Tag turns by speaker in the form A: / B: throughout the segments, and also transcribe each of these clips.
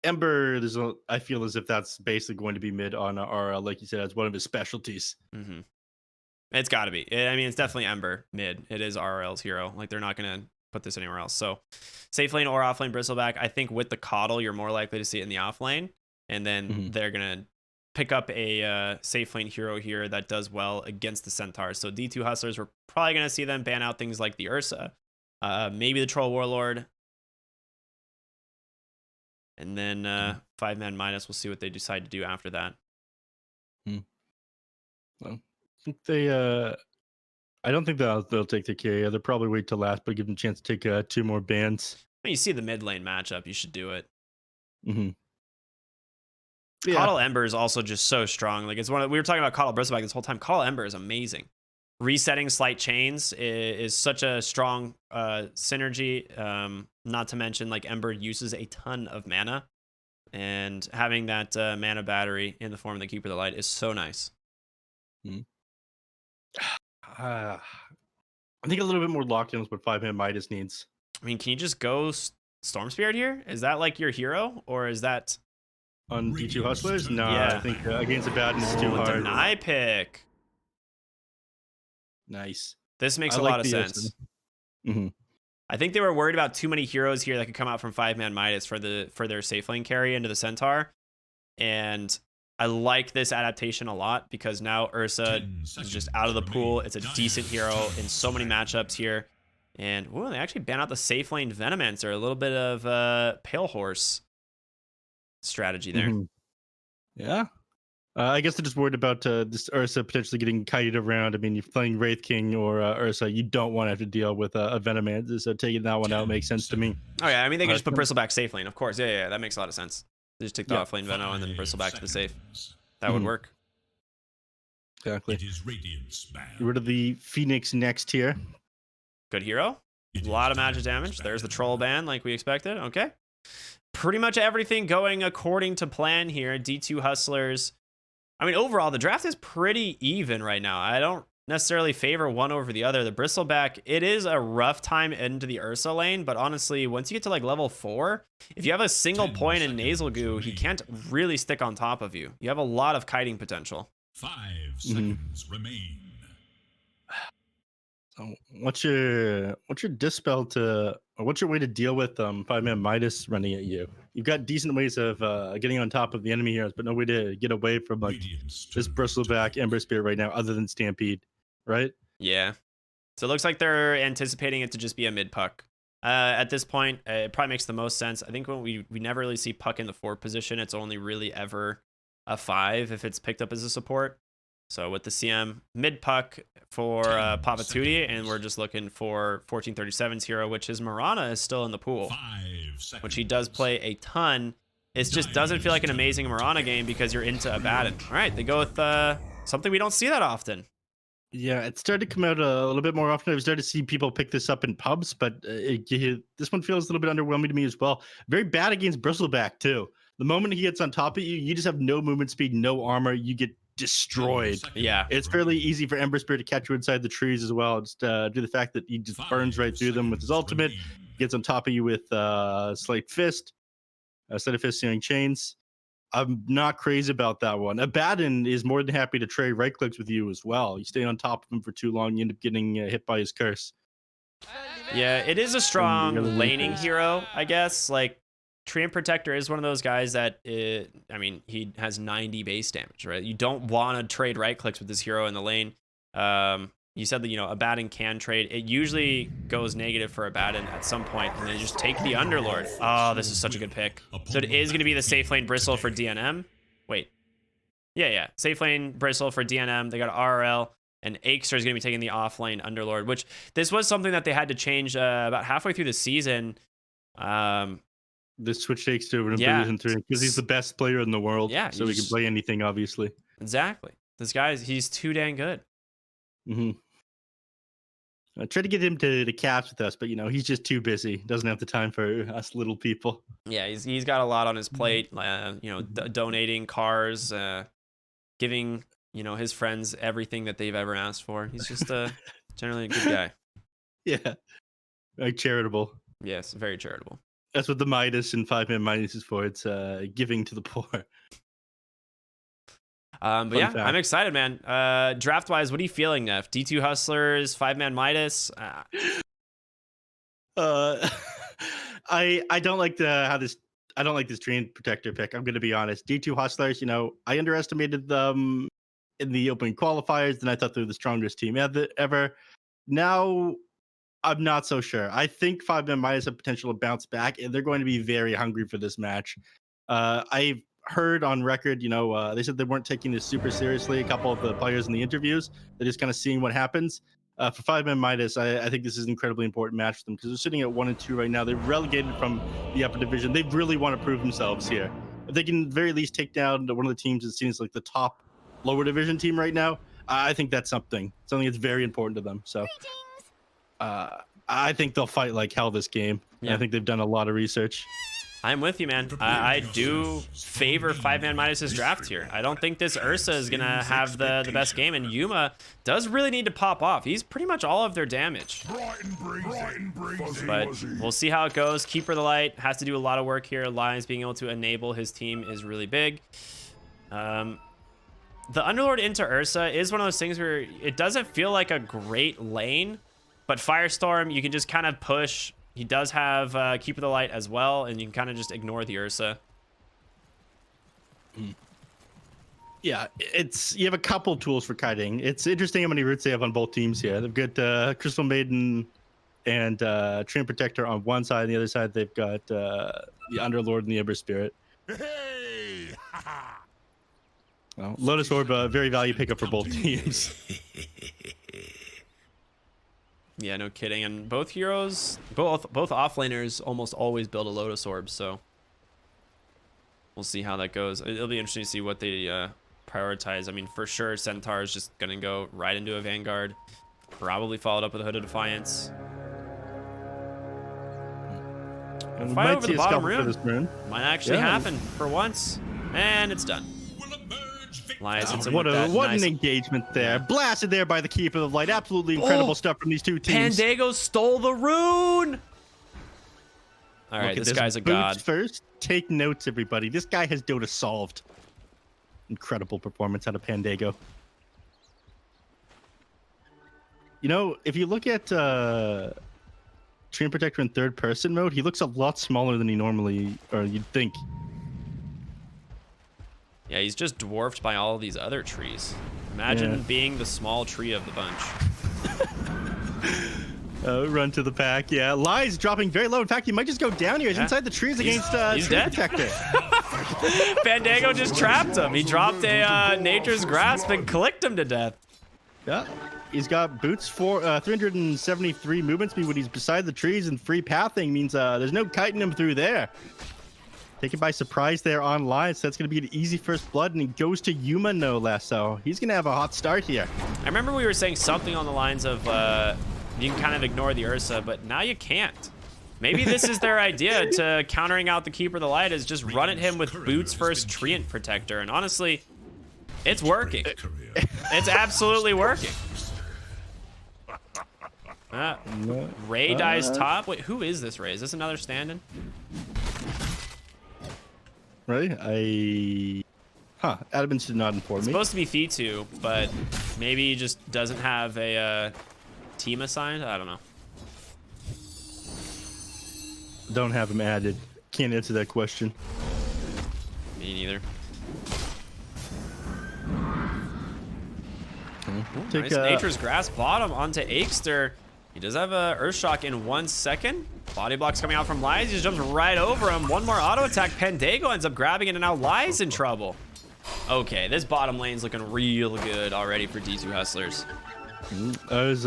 A: Ember, I feel as if that's basically going to be mid on RL, like you said, as one of his specialties.
B: Mm-hmm. It's got to be. I mean, it's definitely Ember mid. It is RL's hero. Like, they're not going to put this anywhere else. So, safe lane or off lane Bristleback. I think with the Coddle, you're more likely to see it in the off lane. And then
A: Mhm.
B: they're going to pick up a safe lane hero here that does well against the Centaurs. So, D2 Hustlers, we're probably going to see them ban out things like the Ursa, maybe the Troll Warlord. And then 5ManMidas, we'll see what they decide to do after that.
A: Well, I think I don't think they'll take the carry. They'll probably wait till last, but give them a chance to take 2 more bans.
B: When you see the mid lane matchup, you should do it.
A: Hmm. Yeah.
B: Coddle Ember is also just so strong. Like, it's we were talking about Coddle Bristleback this whole time. Coddle Ember is amazing. Resetting slight chains is such a strong synergy. Not to mention, like, Ember uses a ton of mana, and having that mana battery in the form of the Keeper of the Light is so nice.
A: Mhm. I think a little bit more locked-in is what 5ManMidas needs.
B: I mean, can you just go Storm Spirit here? Is that like your hero, or is that
A: On D2 Hustlers? Nah, I
B: yeah?
A: think against Abaddon is too
B: Oh,
A: hard.
B: deny pick.
A: Nice.
B: This makes
A: I
B: a
A: like
B: lot of
A: the
B: sense.
A: Mhm.
B: I think they were worried about too many heroes here that could come out from 5ManMidas for their safe lane carry into the Centaur. And I like this adaptation a lot because now Ursa is just out of the pool. It's a decent hero in so many matchups here. And whoa, they actually ban out the safe lane Venomancer. A little bit of Pale Horse strategy there.
A: Mhm. Yeah. I guess they're just worried about this Ursa potentially getting kited around. I mean, you're playing Wraith King or Ursa, you don't want to have to deal with a Venomancer, so taking that one out makes sense to me.
B: Oh yeah, I mean, they could just put
A: Some-
B: Bristleback safe lane, of course. Yeah, that makes a lot of sense. They just take the
A: yeah,
B: off lane Veno and then Bristleback to the safe. That would
A: mhm,
B: work.
A: exactly.
C: It is Radiant's
A: Get
C: man.
A: rid of the Phoenix next here.
B: Good hero. A lot of magic damage. There's the troll ban like we expected. Okay. Pretty much everything going according to plan here. D2 Hustlers. I mean, overall, the draft is pretty even right now. I don't necessarily favor one over the other. The Bristleback, it is a rough time into the Ursa lane, but honestly, once you get to like level 4, if you have a single point in Nasal Goo, he can't really stick on top of you. You have a lot of kiting potential.
C: 5 seconds remain.
A: So what's your dispel to, or what's your way to deal with 5ManMidas running at you? You've got decent ways of getting on top of the enemy heroes, but no way to get away from like this Bristleback Ember Spirit right now, other than Stampede, right?
B: Yeah. So it looks like they're anticipating it to just be a mid puck. At this point, it probably makes the most sense. I think when we never really see puck in the 4 position, it's only really ever a 5 if it's picked up as a support. So with the CM mid puck for Papatuti, and we're just looking for 1437's hero, which is Marana is still in the pool, which he does play a ton. It just doesn't feel like an amazing Marana game because you're into Abaddon. All right, they go with something we don't see that often.
A: Yeah, it started to come out a little bit more often. I've started to see people pick this up in pubs, but this one feels a little bit underwhelming to me as well. Very bad against Bristleback too. The moment he gets on top of you, you just have no movement speed, no armor. You get destroyed.
B: Yeah.
A: It's fairly easy for Ember Spirit to catch you inside the trees as well. Just due to the fact that he just burns right through them with his ultimate, gets on top of you with Slight Fist, Sleight of Fist searing chains. I'm not crazy about that one. Abaddon is more than happy to trade right clicks with you as well. You stay on top of him for too long, you end up getting hit by his curse.
B: Yeah, it is a strong laning hero, I guess. Like, Treant Protector is one of those guys that, I mean, he has 90 base damage, right? You don't want to trade right clicks with this hero in the lane. You said that, Abaddon can trade. It usually goes negative for Abaddon at some point, and then just take the Underlord. Oh, this is such a good pick. So it is going to be the safe lane Bristle for DNM. Wait. Yeah. Safe lane Bristle for DNM. They got RRL. And Aexter is going to be taking the offlane Underlord, which this was something that they had to change about halfway through the season.
A: The switch takes to
B: Yeah.
A: because he's the best player in the world.
B: Yeah,
A: So he can play anything, obviously.
B: Exactly. This guy, he's too dang good.
A: I tried to get him to caps with us, but he's just too busy. Doesn't have the time for us little people.
B: Yeah, he's got a lot on his plate. Donating cars, giving his friends everything that they've ever asked for. He's just generally a good guy.
A: Yeah, like charitable.
B: Yes, very charitable.
A: That's what the Midas and 5ManMidas is for. It's giving to the poor.
B: But yeah, I'm excited, man. Draft wise, what are you feeling, Neff? D2 Hustlers, 5ManMidas.
A: I don't like I don't like this Dream Protector pick. I'm gonna be honest. D2 Hustlers, I underestimated them in the opening qualifiers, and I thought they were the strongest team ever. Now I'm not so sure. I think 5ManMidas have potential to bounce back, and they're going to be very hungry for this match. I've heard on record, they said they weren't taking this super seriously. A couple of the players in the interviews, they're just kind of seeing what happens. For 5ManMidas, I think this is an incredibly important match for them because they're sitting at 1 and 2 right now. They're relegated from the upper division. They really want to prove themselves here. If they can very least take down one of the teams that seems like the top lower division team right now, I think that's something that's very important to them. So I think they'll fight like hell this game. Yeah. I think they've done a lot of research.
B: I'm with you, man. I do favor 5ManMidas' draft here. I don't think this Ursa is going to have the best game, and Yuma does really need to pop off. He's pretty much all of their damage. But we'll see how it goes. Keeper the Light has to do a lot of work here. Lions being able to enable his team is really big. The Underlord into Ursa is one of those things where it doesn't feel like a great lane, but Firestorm, you can just kind of push. He does have Keeper the Light as well, and you can kind of just ignore the Ursa.
A: Yeah, you have a couple tools for kiting. It's interesting how many roots they have on both teams here. They've got Crystal Maiden and Treant Protector on one side, and the other side they've got the Underlord and the Ember Spirit.
C: Hey!
A: Well, Lotus Orb, very value pickup for both teams.
B: Yeah, no kidding. And both heroes, both offlaners almost always build a Lotus Orb, so we'll see how that goes. It'll be interesting to see what they prioritize. I mean, for sure, Centaur is just going to go right into a Vanguard, probably followed up with a Hooded Defiance.
A: And
B: fight over the bottom
A: rune.
B: Might actually happen for once, and it's done.
A: What an engagement there. Blasted there by the Keeper of Light. Absolutely incredible stuff from these two teams.
B: Pandago stole the rune. All right, this guy's a god.
A: First, take notes, everybody. This guy has Dota solved. Incredible performance out of Pandago. If you look at Treant Protector in third person mode, he looks a lot smaller than he normally, or you'd think.
B: Yeah, he's just dwarfed by all of these other trees. Imagine being the small tree of the bunch.
A: Run to the pack. Yeah, Lies dropping very low. In fact, he might just go down here. He's inside the trees against
B: he's dead.
A: Protector.
B: Pandago just trapped him. He dropped a Nature's Grasp and clicked him to death.
A: Yeah, he's got boots for 373 movement speed when he's beside the trees, and free pathing means there's no kiting him through there. Taken by surprise there on Lion, so that's going to be an easy first blood, and he goes to Yuma no less, so he's going to have a hot start here.
B: I remember we were saying something on the lines of you can kind of ignore the Ursa, but now you can't. Maybe this is their idea to countering out the Keeper of the Light, is just run at him with boots first Treant Protector, and honestly, it's working. It's absolutely working. Ray dies top. Wait, who is this Ray? Is this another stand-in?
A: Right? Adamance did not inform me.
B: It's supposed to be F2, but maybe he just doesn't have a team assigned. I don't know.
A: Don't have him added. Can't answer that question.
B: Me neither.
A: Take
B: nice Nature's Grasp bottom onto Aikster. He does have a Earthshock in 1 second. Body blocks coming out from Lies. He just jumps right over him. One more auto attack. Pandago ends up grabbing it, and now Lies in trouble. Okay, this bottom lane's looking real good already for D2 Hustlers.
A: I was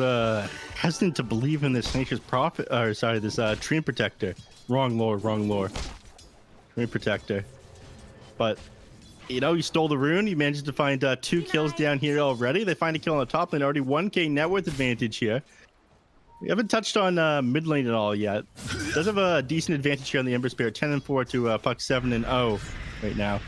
A: hesitant to believe in this Nature's Prophet, or sorry, this Treant Protector. Wrong lore. Treant Protector. But he stole the rune. He managed to find 2 kills down here already. They find a kill on the top lane. Already 1k net worth advantage here. We haven't touched on mid lane at all yet. Does have a decent advantage here on the Ember Spirit. 10-4 to Puck 7-0 right now.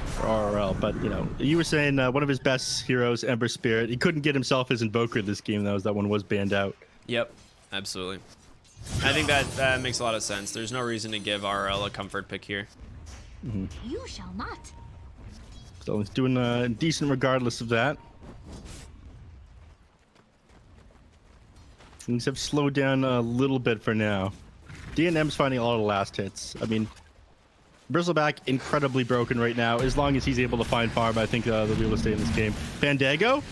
A: For RRL, but you were saying one of his best heroes, Ember Spirit. He couldn't get himself his Invoker this game, though, as that one was banned out.
B: Yep, absolutely. I think that makes a lot of sense. There's no reason to give RL a comfort pick here.
D: You shall not.
A: So he's doing decent regardless of that. Things have slowed down a little bit for now. DNM's finding a lot of last hits. I mean, Bristleback incredibly broken right now. As long as he's able to find farm, I think the real estate in this game. Fandango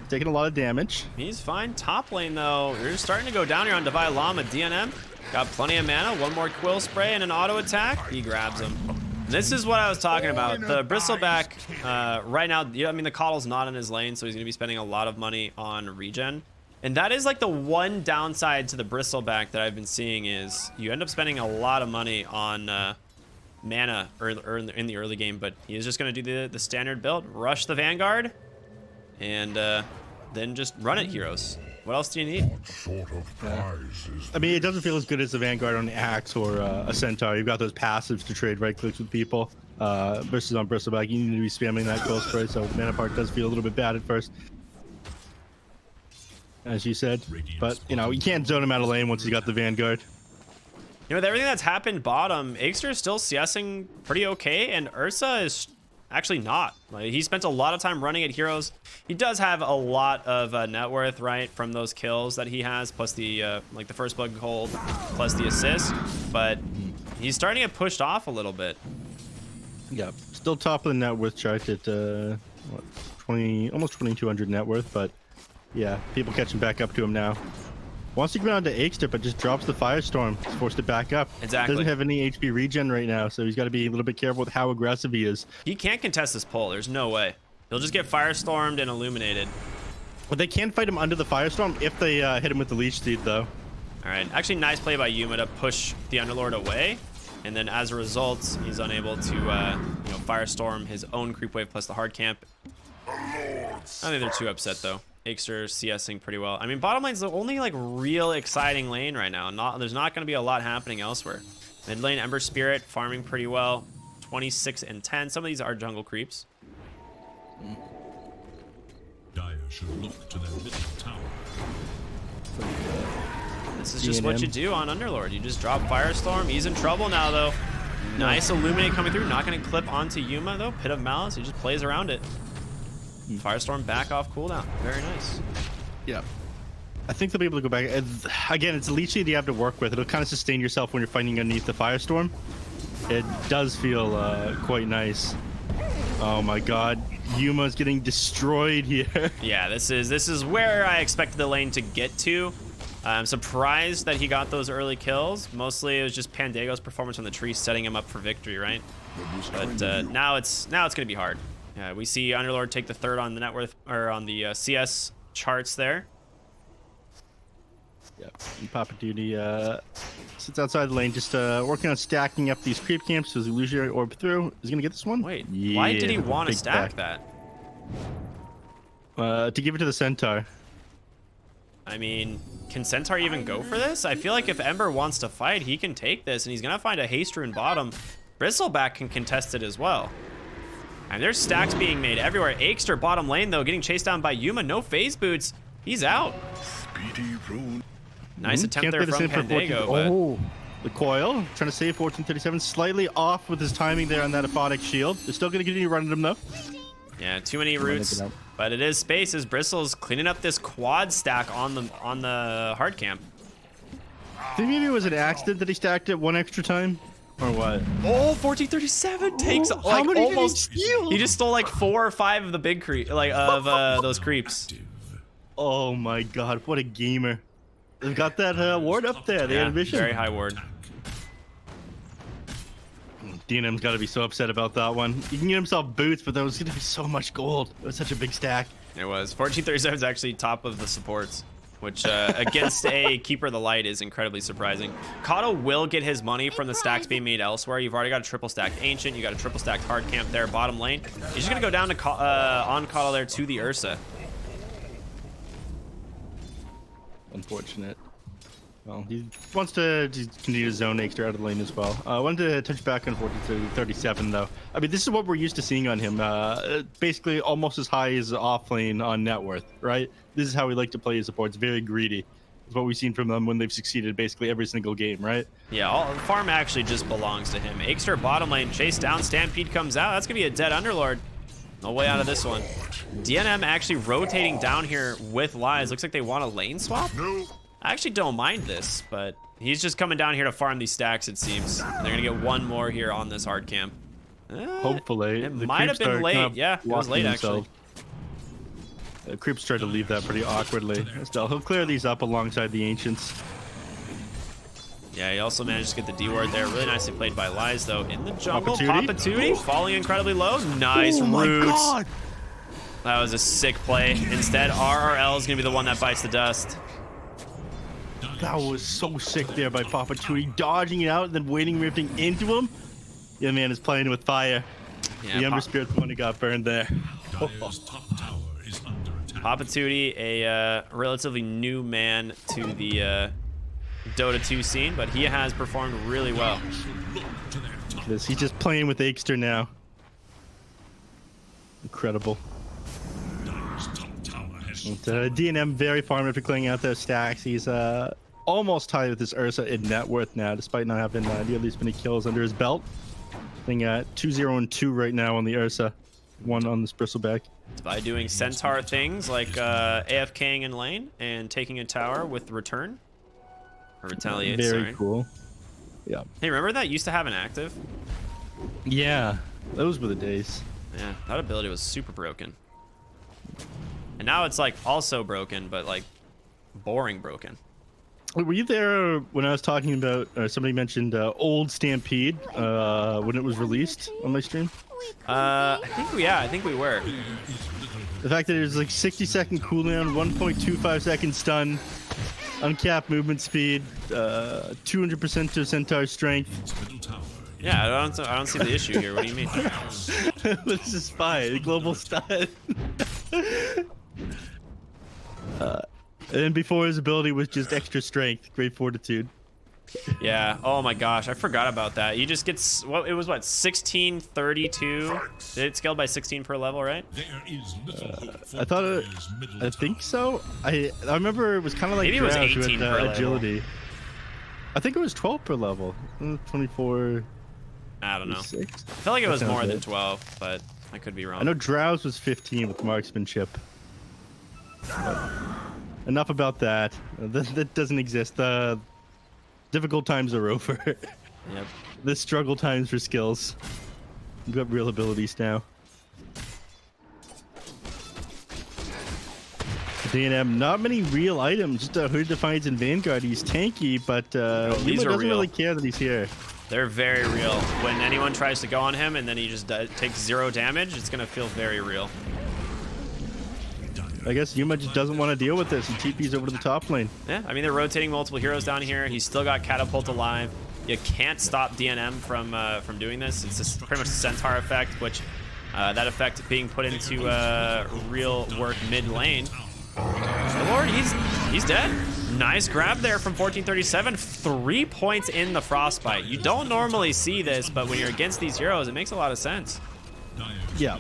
A: taking a lot of damage.
B: He's fine. Top lane though, you're starting to go down here on Divide Llama. DNM got plenty of mana. One more Quill Spray and an auto attack. He grabs him. This is what I was talking about. The Bristleback right now, I mean, the Coddle's not in his lane, so he's going to be spending a lot of money on regen. And that is like the one downside to the Bristleback that I've been seeing is you end up spending a lot of money on mana in the early game, but he is just going to do the standard build, rush the Vanguard, and then just run it, heroes. What else do you need?
A: I mean, it doesn't feel as good as the Vanguard on the Axe or a Centaur. You've got those passives to trade right clicks with people. Versus on Bristleback, you need to be spamming that Quill Spray, so mana part does feel a little bit bad at first, as you said. But, you know, you can't zone him out of lane once you got the Vanguard.
B: You know, with everything that's happened bottom, Aegster is still CSing pretty okay, and Ursa is actually not. Like, he spent a lot of time running at heroes. He does have a lot of net worth, right, from those kills that he has, plus the like the first bug hold, plus the assist. But he's starting to get pushed off a little bit.
A: Yeah, still top of the net worth chart at what, 20, almost 2,200 net worth, but yeah, people catching back up to him now. Wants to go down to Aegster, but just drops the Firestorm. He's forced to back up.
B: Exactly.
A: Doesn't have any HP regen right now, so he's got to be a little bit careful with how aggressive he is.
B: He can't contest this pull. There's no way. He'll just get Firestormed and Illuminated.
A: But they can fight him under the Firestorm if they hit him with the Leech Seed, though.
B: All right. Actually, nice play by Yuma to push the Underlord away. And then as a result, he's unable to you know, Firestorm his own creep wave plus the hard camp. I don't think they're too upset, though. Aegster CSing pretty well. I mean, bottom lane's the only like real exciting lane right now. There's not going to be a lot happening elsewhere. Mid lane, Ember Spirit farming pretty well. 26 and 10. Some of these are jungle creeps.
C: Dire should look to their middle tower.
B: This is just what you do on Underlord. You just drop Firestorm. He's in trouble now, though. Nice Illuminate coming through. Not going to clip onto Yuma, though. Pit of Malice. He just plays around it. Firestorm back off cooldown. Very nice.
A: Yeah. I think they'll be able to go back. Again, it's a leech seed you have to work with. It'll kind of sustain yourself when you're fighting underneath the Firestorm. It does feel quite nice. Oh my god. Yuma's getting destroyed here.
B: Yeah, this is where I expected the lane to get to. I'm surprised that he got those early kills. Mostly it was just Pandago's performance on the tree setting him up for victory, right? But now it's gonna be hard. Yeah, we see Underlord take the third on the net worth or on the CS charts there.
A: Yep. And Papa Duty sits outside the lane, just working on stacking up these creep camps. So his illusionary orb through. Is he gonna get this one?
B: Wait,
A: yeah,
B: why did he want to
A: big
B: stack
A: back.
B: that?
A: To give it to the Centaur.
B: I mean, can Centaur even go for this? I feel like if Ember wants to fight, he can take this, and he's gonna find a haste rune bottom. Bristleback can contest it as well. And there's stacks being made everywhere. Aegster bottom lane, though, getting chased down by Yuma. No phase boots. He's out. Nice attempt there from Pandago, but...
A: Oh, the coil. Trying to save 1437. Slightly off with his timing there on that aphotic shield. They're still going to continue running him, though.
B: Yeah, too many roots. But it is space as Bristle's cleaning up this quad stack on the hard camp.
A: I think maybe it was an accident that he stacked it one extra time. Or what?
B: Oh, 1437 takes like almost. He just stole like 4 or 5 of the big creep, like of those creeps.
A: Oh my god, what a gamer! They've got that ward up there. They had a vision.
B: Very high ward.
A: DNM's got to be so upset about that one. He can get himself boots, but there was going to be so much gold. It was such a big stack.
B: It was. 1437 is actually top of the supports, which against a Keeper of the Light is incredibly surprising. Kato will get his money from the stacks being made elsewhere. You've already got a triple stacked Ancient. You got a triple stacked hard camp there, bottom lane. He's just gonna go down to on Kato there to the Ursa.
A: Unfortunate. Well, he wants to continue to zone Aegster out of the lane as well. I wanted to touch back on 1437 though. I mean, this is what we're used to seeing on him. Basically, almost as high as off lane on net worth, right? This is how we like to play his supports. Very greedy. Is what we've seen from them when they've succeeded basically every single game, right?
B: Yeah, the farm actually just belongs to him. Aegster bottom lane, chase down, Stampede comes out. That's gonna be a dead Underlord. No way out of this one. DNM actually rotating down here with Lies. Looks like they want a lane swap. I actually don't mind this, but he's just coming down here to farm these stacks, it seems. And they're gonna get one more here on this hard camp.
A: Hopefully.
B: It might have been late. Yeah, it was late actually.
A: The creeps tried to leave that pretty awkwardly. Still, he'll clear these up alongside the Ancients.
B: Yeah, he also managed to get the D ward there. Really nicely played by Lies, though. In the jungle,
A: Papatootie.
B: Papatootie falling incredibly low. Nice
A: Oh my
B: roots.
A: God.
B: That was a sick play. Instead, RRL is going to be the one that bites the dust.
A: That was so sick there by Papatootie, dodging it out and then waiting, rifting into him. Yeah, man is playing with fire.
B: Yeah,
A: The Ember Spirit's the one who got burned there.
C: Dire's top tower is under attack.
B: Papatootie, a relatively new man to the Dota 2 scene, but he has performed really well.
A: He's just playing with Aegster now. Incredible.
C: Dire's top tower has
A: DNM very farm after clearing out those stacks. He's almost tied with this Ursa in net worth now, despite not having nearly as many kills under his belt. I think 2-0 and 2 right now on the Ursa. 1 on this bristleback.
B: By doing Centaur things like AFKing in lane and taking a tower with return. Or retaliate,
A: Very
B: sorry.
A: cool. Yeah.
B: Hey, remember that used to have an active?
A: Yeah, those were the days.
B: Yeah, that ability was super broken. And now it's like also broken, but like boring broken.
A: Were you there when I was talking about, somebody mentioned old Stampede when it was released on my stream?
B: I think we were.
A: The fact that it was like 60-second cooldown, 1.25 second stun, uncapped movement speed, 200% to Centaur strength.
C: middle tower.
B: Yeah, I don't see the issue here. What do you mean?
A: This is fine. Global stun. And before his ability was just extra strength, great fortitude.
B: Yeah. Oh my gosh, I forgot about that. He just gets it was what 1632. Did it scale by 16 per level, right?
C: There is little hope for
A: I thought
C: Dire's middle
A: I think so. I remember it was kind of like
B: Maybe it was
A: Drowse
B: 18
A: with,
B: per level.
A: agility. I think it was 12 per level. 24.
B: I don't know.
A: 6.
B: I feel like it was
A: sounds
B: more than
A: right.
B: 12, but I could be wrong.
A: I know Drowse was 15 with marksmanship. But enough about that. That doesn't exist. The difficult times are over.
B: Yep.
A: The struggle times for skills. We've got real abilities now. DNM, not many real items. Just Hood Defiance and Vanguard. He's tanky, but
B: these
A: Yuma
B: are
A: doesn't
B: real.
A: really care that he's here.
B: They're very real. When anyone tries to go on him and then he just takes 0 damage, it's gonna feel very real.
A: I guess Yuma just doesn't want to deal with this. He TP's over to the top lane.
B: Yeah, I mean they're rotating multiple heroes down here. He's still got Catapult alive. You can't stop DNM from doing this. It's just pretty much the Centaur effect, which that effect being put into real work mid lane. The Lord, he's dead. Nice grab there from 1437. 3 points in the Frostbite. You don't normally see this, but when you're against these heroes, it makes a lot of sense.
A: Yeah.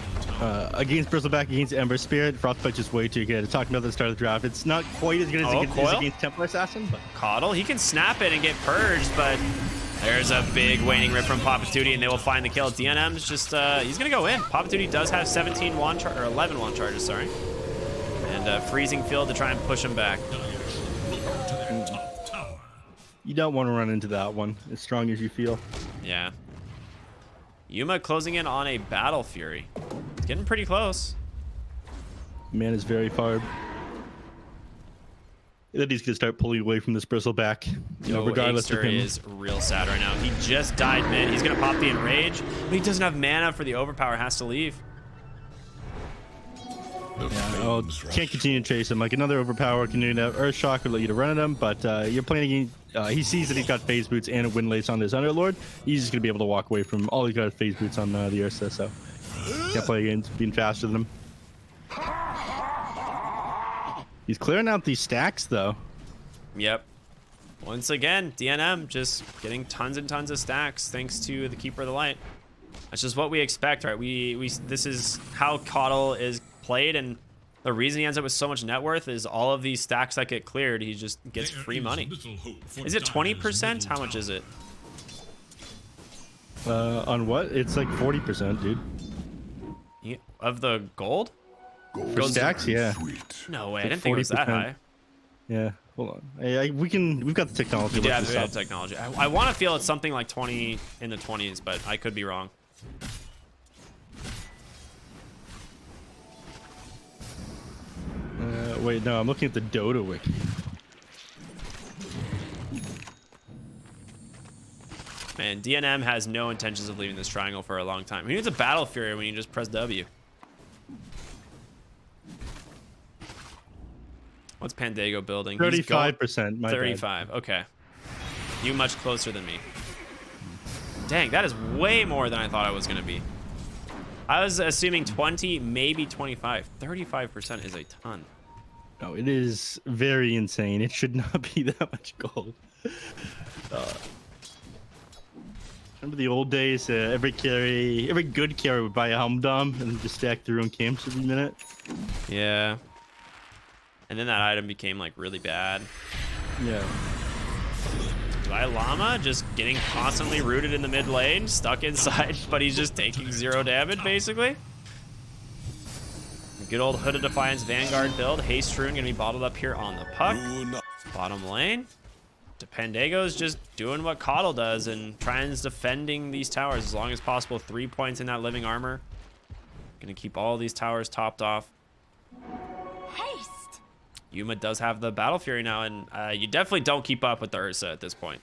A: Against Bristleback, against Ember Spirit, Frostbite's just way too good. I talked about the start of the draft. It's not quite as good as it is
B: Coil?
A: against Templar Assassin, but
B: Coddle, he can snap it and get purged, but there's a big waning rip from Papatootie, and they will find the kill. DNM's just, he's gonna go in. Papatootie does have 11 wand charges, sorry. And freezing field to try and push him back.
A: you don't want to run into that one as strong as you feel.
B: Yeah. Yuma closing in on a Battle Fury. It's getting pretty close.
A: Man is very far. That he's gonna start pulling away from this Bristleback, regardless of
B: Aegster
A: him.
B: is real sad right now. He just died mid. He's gonna pop the Enrage, but he doesn't have mana for the Overpower. Has to leave.
A: Oh, can't continue to chase him. Like another Overpower can do that. Earthshock would let you to run at him, but you're playing against. He sees that he's got Phase Boots and a Windlace on his Underlord. He's just gonna be able to walk away from all he's got Phase Boots on the Ursa, so can't play against being faster than him. He's clearing out these stacks though.
B: Yep. Once again, DNM just getting tons and tons of stacks thanks to the Keeper of the Light. That's just what we expect, right? This is how Coddle is played, and the reason he ends up with so much net worth is all of these stacks that get cleared, he just gets
C: There
B: free
C: is
B: money.
C: little hope for
B: Is it
C: Dire's
B: 20%?
C: middle
B: How much
C: tower.
B: is it?
A: On what? It's like 40%, dude.
B: Of the gold?
A: For stacks, yeah.
B: No way, I
A: Like
B: didn't think it was that
A: 40%.
B: high.
A: Yeah. Hold on. Hey, we've got the technology.
B: We
A: Look
B: have
A: this up.
B: technology. I want to feel it's something like 20 in the 20s, but I could be wrong.
A: Wait, no, I'm looking at the Dota wiki.
B: Man, DNM has no intentions of leaving this triangle for a long time. Who needs a Battle Fury when you just press W? What's Pandago building? He's going-
A: 35%. My
B: 35. Okay. You much closer than me. Dang, that is way more than I thought I was going to be. I was assuming 20, maybe 25. 35% is a ton.
A: No, it is very insane. It should not be that much gold. Remember the old days? Every good carry would buy a Humdom and just stack their own camps every minute.
B: Yeah. And then that item became like really bad.
A: Yeah.
B: Llama just getting constantly rooted in the mid lane, stuck inside, but he's just taking 0 damage basically. Good old Hood of Defiance Vanguard build. Haste Rune gonna be bottled up here on the puck. Bottom lane. Pandago's just doing what Coddle does and trying to defending these towers as long as possible. 3 points in that living armor. Gonna keep all these towers topped off.
D: Haste.
B: Yuma does have the Battle Fury now, and you definitely don't keep up with the Ursa at this point.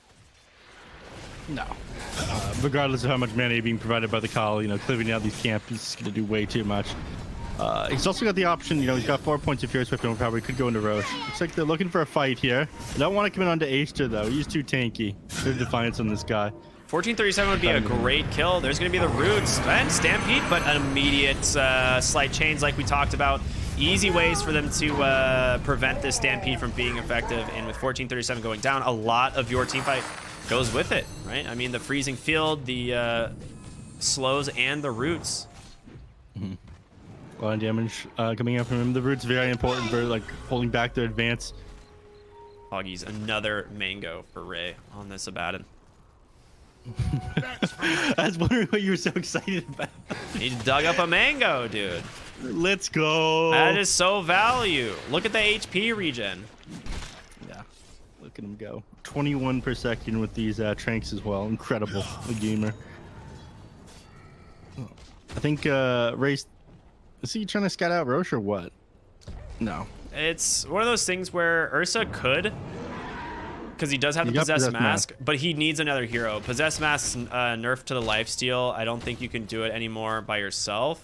A: No. Regardless of how much mana being provided by the Call, cleaving out these camps is going to do way too much. He's also got the option, he's got 4 points of Fury Swift and probably could go into Roche. Looks like they're looking for a fight here. They don't want to come in onto Aster though. He's too tanky. There's Defiance on this guy.
B: 1437 would be a great kill. There's going to be the roots and Stampede, but an immediate slight chains like we talked about. Easy ways for them to prevent this Stampede from being effective. And with 1437 going down, a lot of your team fight goes with it, right? I mean, the freezing field, the slows, and the roots.
A: A lot of damage coming out from him. The root's very important for holding back their advance.
B: Hoggies, another mango for Ray on this Abaddon.
A: I was wondering what you were so excited about.
B: He dug up a mango, dude.
A: Let's go.
B: That is so value. Look at the HP regen.
A: Yeah. Look at him go. 21 per second with these tranks as well. Incredible. The gamer. I think Ray's... Is he trying to scout out Roche or what? No.
B: It's one of those things where Ursa could, because he does have the Possessed Mask, but he needs another hero. Possessed Mask's nerf to the lifesteal. I don't think you can do it anymore by yourself.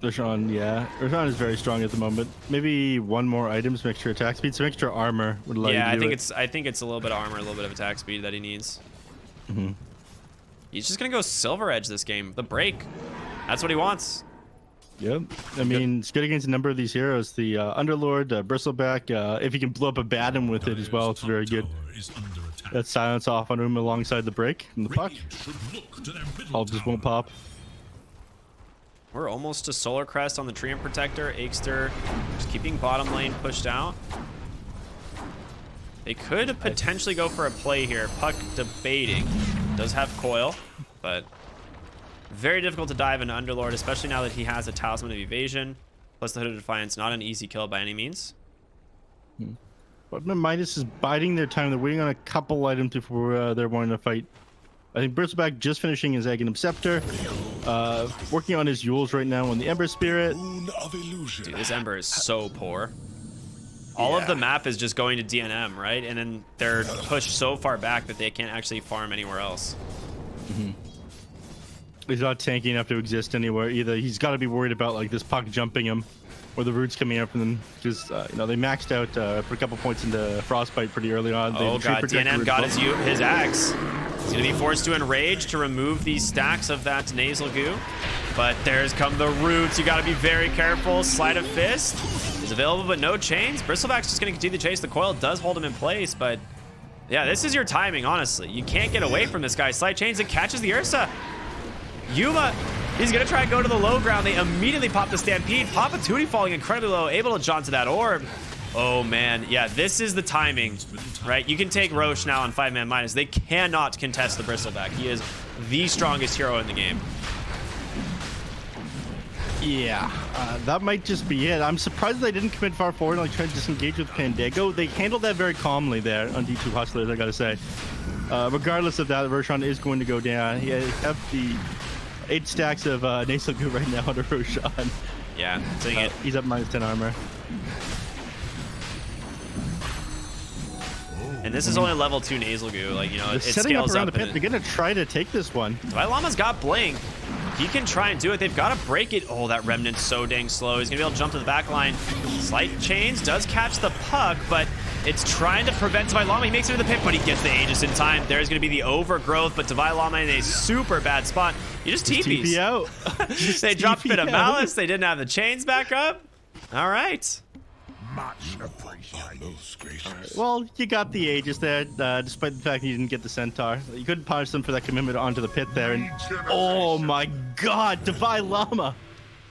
A: Roshan, yeah. Roshan is very strong at the moment. Maybe one more item, some extra attack speed, some extra armor would allow you to do it.
B: I think it's a little bit of armor, a little bit of attack speed that he needs. He's just gonna go Silver Edge this game. The break. That's what he wants.
A: Yep. I mean, it's good against a number of these heroes. The Underlord, Bristleback, if he can blow up a Batten with it as well, it's very good. That silence off on him alongside the break from the puck. All just won't pop.
B: We're almost to Solar Crest on the Treant Protector. Aikster just keeping bottom lane pushed out. They could potentially go for a play here. Puck debating. Does have coil, but very difficult to dive into Underlord, especially now that he has a Talisman of Evasion. Plus the Hood of Defiance, not an easy kill by any means.
A: But Midas is biding their time. They're waiting on a couple items before they're wanting to fight. I think Bristleback just finishing his Aghanim Scepter. Working on his Yules right now on the Ember Spirit.
B: Dude, this Ember is so poor. All of the map is just going to DNM, right? And then they're pushed so far back that they can't actually farm anywhere else.
A: He's not tanky enough to exist anywhere either. He's got to be worried about this puck jumping him or the roots coming up from them. Because, they maxed out for a couple points into Frostbite pretty early on.
B: Oh god, DNM got his axe. He's going to be forced to enrage to remove these stacks of that nasal goo. But there's come the roots. You got to be very careful. Sleight of Fist is available, but no chains. Bristleback's just going to continue to chase. The coil does hold him in place, but yeah, this is your timing, honestly. You can't get away from this guy. Slight chains and catches the Ursa. Yuma He's going to try and go to the low ground. They immediately pop the Stampede. Papa Tootie falling incredibly low, able to jaunt to that orb. Oh, man. Yeah, this is the timing, right? You can take Roche now on 5ManMidas. They cannot contest the Bristleback. He is the strongest hero in the game.
A: Yeah, that might just be it. I'm surprised they didn't commit far forward and like try to disengage with Pandago. They handled that very calmly there on D2 Hustlers, I gotta say. Regardless of that, Roshan is going to go down. He have the 8 stacks of Nasal Goo right now under Roshan.
B: Yeah,
A: he's up -10 armor.
B: And this is only level 2 Nasal Goo. Like, you know, it
A: setting
B: scales
A: up around
B: up.
A: the pit. They're gonna try to take this one.
B: Llama's got Blink. He can try and do it. They've got to break it. Oh, that Remnant's so dang slow. He's going to be able to jump to the back line. Slight Chains does catch the puck, but it's trying to prevent Llama. He makes it to the pit, but he gets the Aegis in time. There's going to be the overgrowth, but Llama in a super bad spot. You just TPs.
A: TP out.
B: They dropped Bit of Malice. They didn't have the chains back up. All right.
C: Much appreciated.
A: Right. Well, you got the Aegis there, despite the fact you didn't get the Centaur. You couldn't punish them for that commitment onto the pit there. And oh my God, Divine Llama!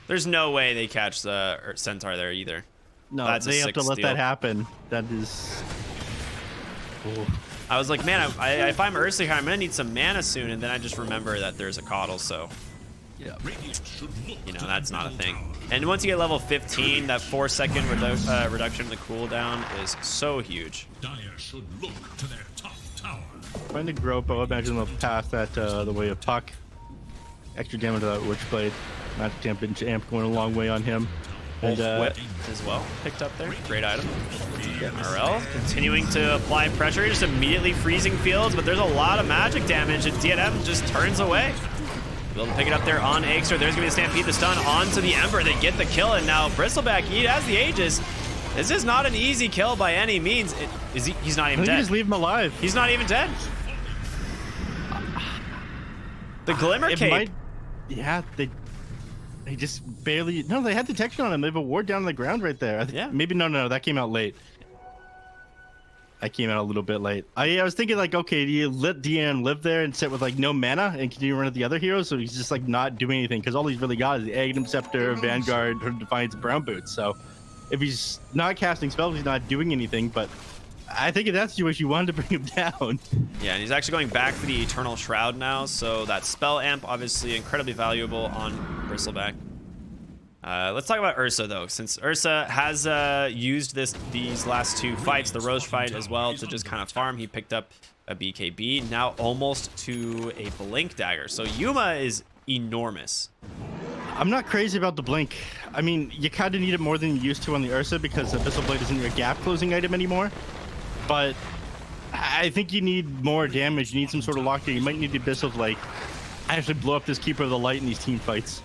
B: There's no way they catch the Centaur there either.
A: No,
B: that's
A: they have to let that happen. That is. Oh.
B: I was like, man, if I'm Ursa here, I'm gonna need some mana soon, and then I just remember that there's a Coddle, so.
A: Yeah.
B: You know, that's not a thing. And once you get level 15, that 4-second reduction in the cooldown is so huge.
C: Dire should look to their top tower.
A: Trying to grope, I imagine they'll pass that the way of Puck. Extra damage to that Witchblade. Magic Damage Amp going a long way on him. And
B: Whip as well, picked up there. Great item. RL continuing to apply pressure, just immediately freezing fields, but there's a lot of magic damage, and DNM just turns away. Able to pick it up there on Aegster. There's gonna be a Stampede, the stun onto the Ember. They get the kill, and now Bristleback, he has the Aegis. This is not an easy kill by any means. He's not even dead.
A: Just leave him alive.
B: He's not even dead. The Glimmer Cape.
A: Yeah, they just barely. No, they had detection on him. They have a ward down on the ground right there.
B: Yeah.
A: Maybe no, that came out late. I came out a little bit late. I was thinking like, okay, do you let DN live there and sit with like no mana and continue to run at the other heroes? So he's just like not doing anything because all he's really got is the Aghanim Scepter, Vanguard, Defiance, Brown Boots. So if he's not casting spells, he's not doing anything. But I think in that situation, you wanted to bring him down. Yeah,
B: and he's actually going back for the Eternal Shroud now. So that spell amp, obviously incredibly valuable on Bristleback. Let's talk about Ursa though, since Ursa has used these last 2 fights, the Roche fight as well, to just kind of farm. He picked up a BKB, now almost to a Blink Dagger. So Yuma is enormous.
A: I'm not crazy about the Blink. I mean, you kind of need it more than you used to on the Ursa because the Abyssal Blade isn't your gap closing item anymore. But I think you need more damage. You need some sort of lock there. You might need the Abyssal to like actually blow up this Keeper of the Light in these team fights.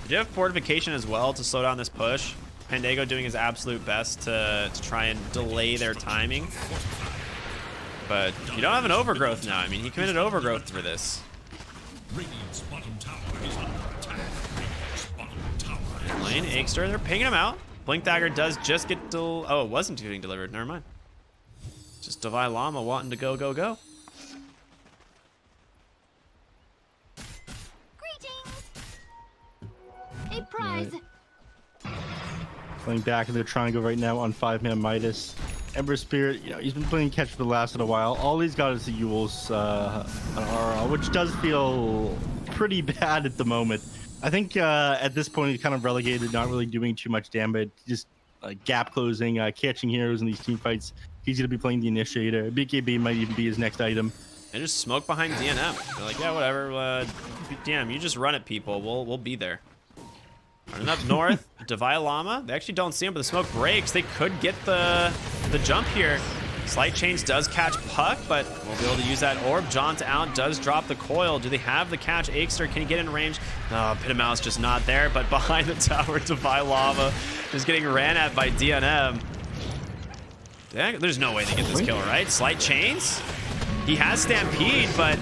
B: You have Fortification as well to slow down this push. Pandago doing his absolute best to try and delay their timing. But you don't have an Overgrowth now. I mean, he committed Overgrowth for this.
C: Radiant's bottom tower is under attack. Radiant's bottom tower is
B: Lane, Aegster, they're pinging him out. Blink Dagger does just get oh, it wasn't getting delivered. Never mind. Just Divine Llama wanting to go, go, go.
D: A prize.
A: Right. Playing back, and they're trying to go right now on 5ManMidas. Ember Spirit, you know, he's been playing catch for the last little while. All he's got is the Yules on RL, which does feel pretty bad at the moment. I think at this point he's kind of relegated, not really doing too much damage, just gap closing, catching heroes in these team fights. He's going to be playing the Initiator. BKB might even be his next item.
B: And just smoke behind DNM. They're like, yeah, whatever. DNM, you just run at people. We'll be there. Running up north, Divine Llama. They actually don't see him, but the smoke breaks. They could get the jump here. Slight Change does catch Puck, but we'll be able to use that orb. Jaunt out, does drop the coil. Do they have the catch? Aegster, can he get in range? No, Pit of Mouse just not there, but behind the tower, Divine Llama just getting ran at by DNM. There's no way they get this kill, right? Slight Chains? He has Stampede, but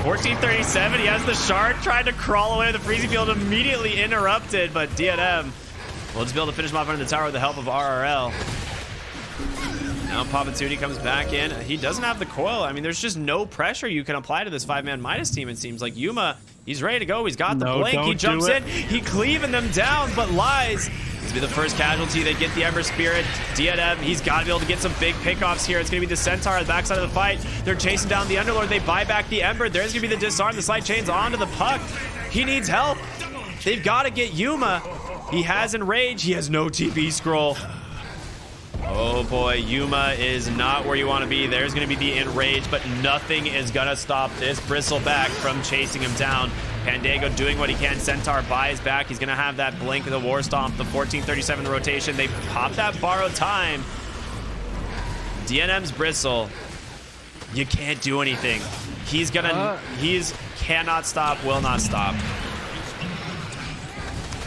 B: 1437, he has the shard, tried to crawl away. The freezing field immediately interrupted, but DNM will just be able to finish him off under the tower with the help of RRL. Now Papatuni comes back in. He doesn't have the coil. I mean, there's just no pressure you can apply to this 5ManMidas team, it seems like. Yuma, he's ready to go. He's got the blink. He jumps in. He cleaving them down, but lies. This will be the first casualty. They get the Ember Spirit. DNM, he's got to be able to get some big pickoffs here. It's going to be the Centaur at the backside of the fight. They're chasing down the Underlord. They buy back the Ember. There's going to be the disarm. The slide chains onto the Puck. He needs help. They've got to get Yuma. He has Enrage. He has no TP scroll. Oh boy, Yuma is not where you want to be. There's going to be the Enrage, but nothing is going to stop this Bristleback from chasing him down. Pandago doing what he can. Centaur buys back. He's going to have that blink of the War Stomp, the 1437 rotation. They pop that borrowed time. DNM's Bristle. You can't do anything. He's cannot stop, will not stop.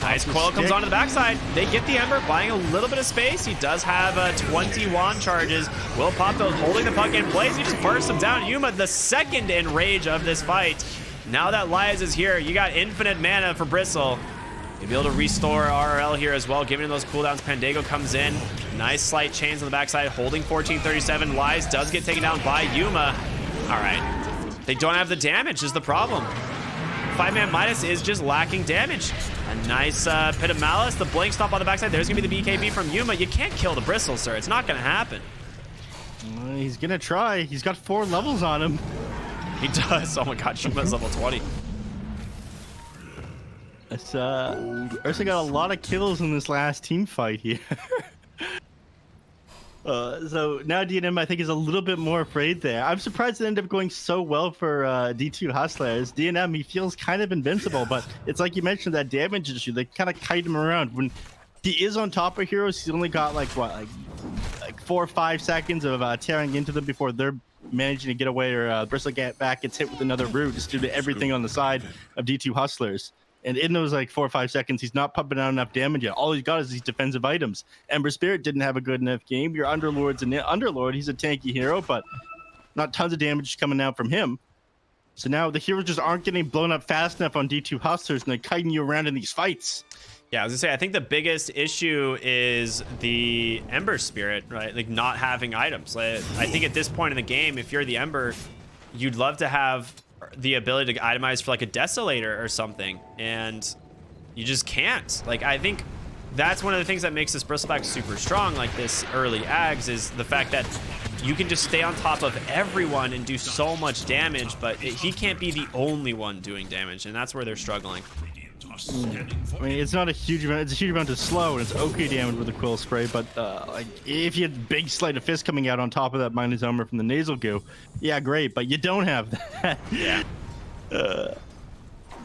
B: Nice coil comes onto the backside. They get the Ember, buying a little bit of space. He does have 20 wand charges. Will pop those, holding the puck in place. He just bursts him down. Yuma, the second Enrage of this fight. Now that Lias is here, you got infinite mana for Bristle. You'll be able to restore RRL here as well, giving him those cooldowns. Pandago comes in. Nice slight chains on the backside, holding 1437. Lies does get taken down by Yuma. All right. They don't have the damage is the problem. 5ManMidas is just lacking damage. A nice Pit of Malice, the blink stomp on the backside. There's going to be the BKB from Yuma. You can't kill the Bristle, sir. It's not going to happen.
A: He's going to try. He's got 4 levels on him.
B: He does. Oh my god, Yuma's level 20.
A: It's Ursa got a lot of kills in this last team fight here. So now DNM, I think, is a little bit more afraid there. I'm surprised it ended up going so well for D2 Hustlers. DNM, he feels kind of invincible, but it's like you mentioned, that damage issue. They kind of kite him around. When he is on top of heroes, he's only got like 4 or 5 seconds of tearing into them before they're managing to get away, or Bristle back gets hit with another root just due to everything on the side of D2 Hustlers. And in those like 4 or 5 seconds, he's not pumping out enough damage yet. All he's got is these defensive items. Ember Spirit didn't have a good enough game. Your Underlord's an Underlord. He's a tanky hero, but not tons of damage coming out from him. So now the heroes just aren't getting blown up fast enough on D2 Hustlers, and they're kiting you around in these fights.
B: Yeah, I was gonna say, I think the biggest issue is the Ember Spirit, right? Like not having items. Like, I think at this point in the game, if you're the Ember, you'd love to have the ability to itemize for like a Desolator or something, and you just can't. Like, I think that's one of the things that makes this Bristleback super strong, like this early Ags, is the fact that you can just stay on top of everyone and do so much damage, but he can't be the only one doing damage, and that's where they're struggling.
A: I mean, it's not a huge amount. It's a huge amount to slow, and it's okay damage with a Quill Spray. But like, if you had big Sleight of Fist coming out on top of that minus armor from the nasal goo, yeah, great. But you don't have that.
B: Yeah.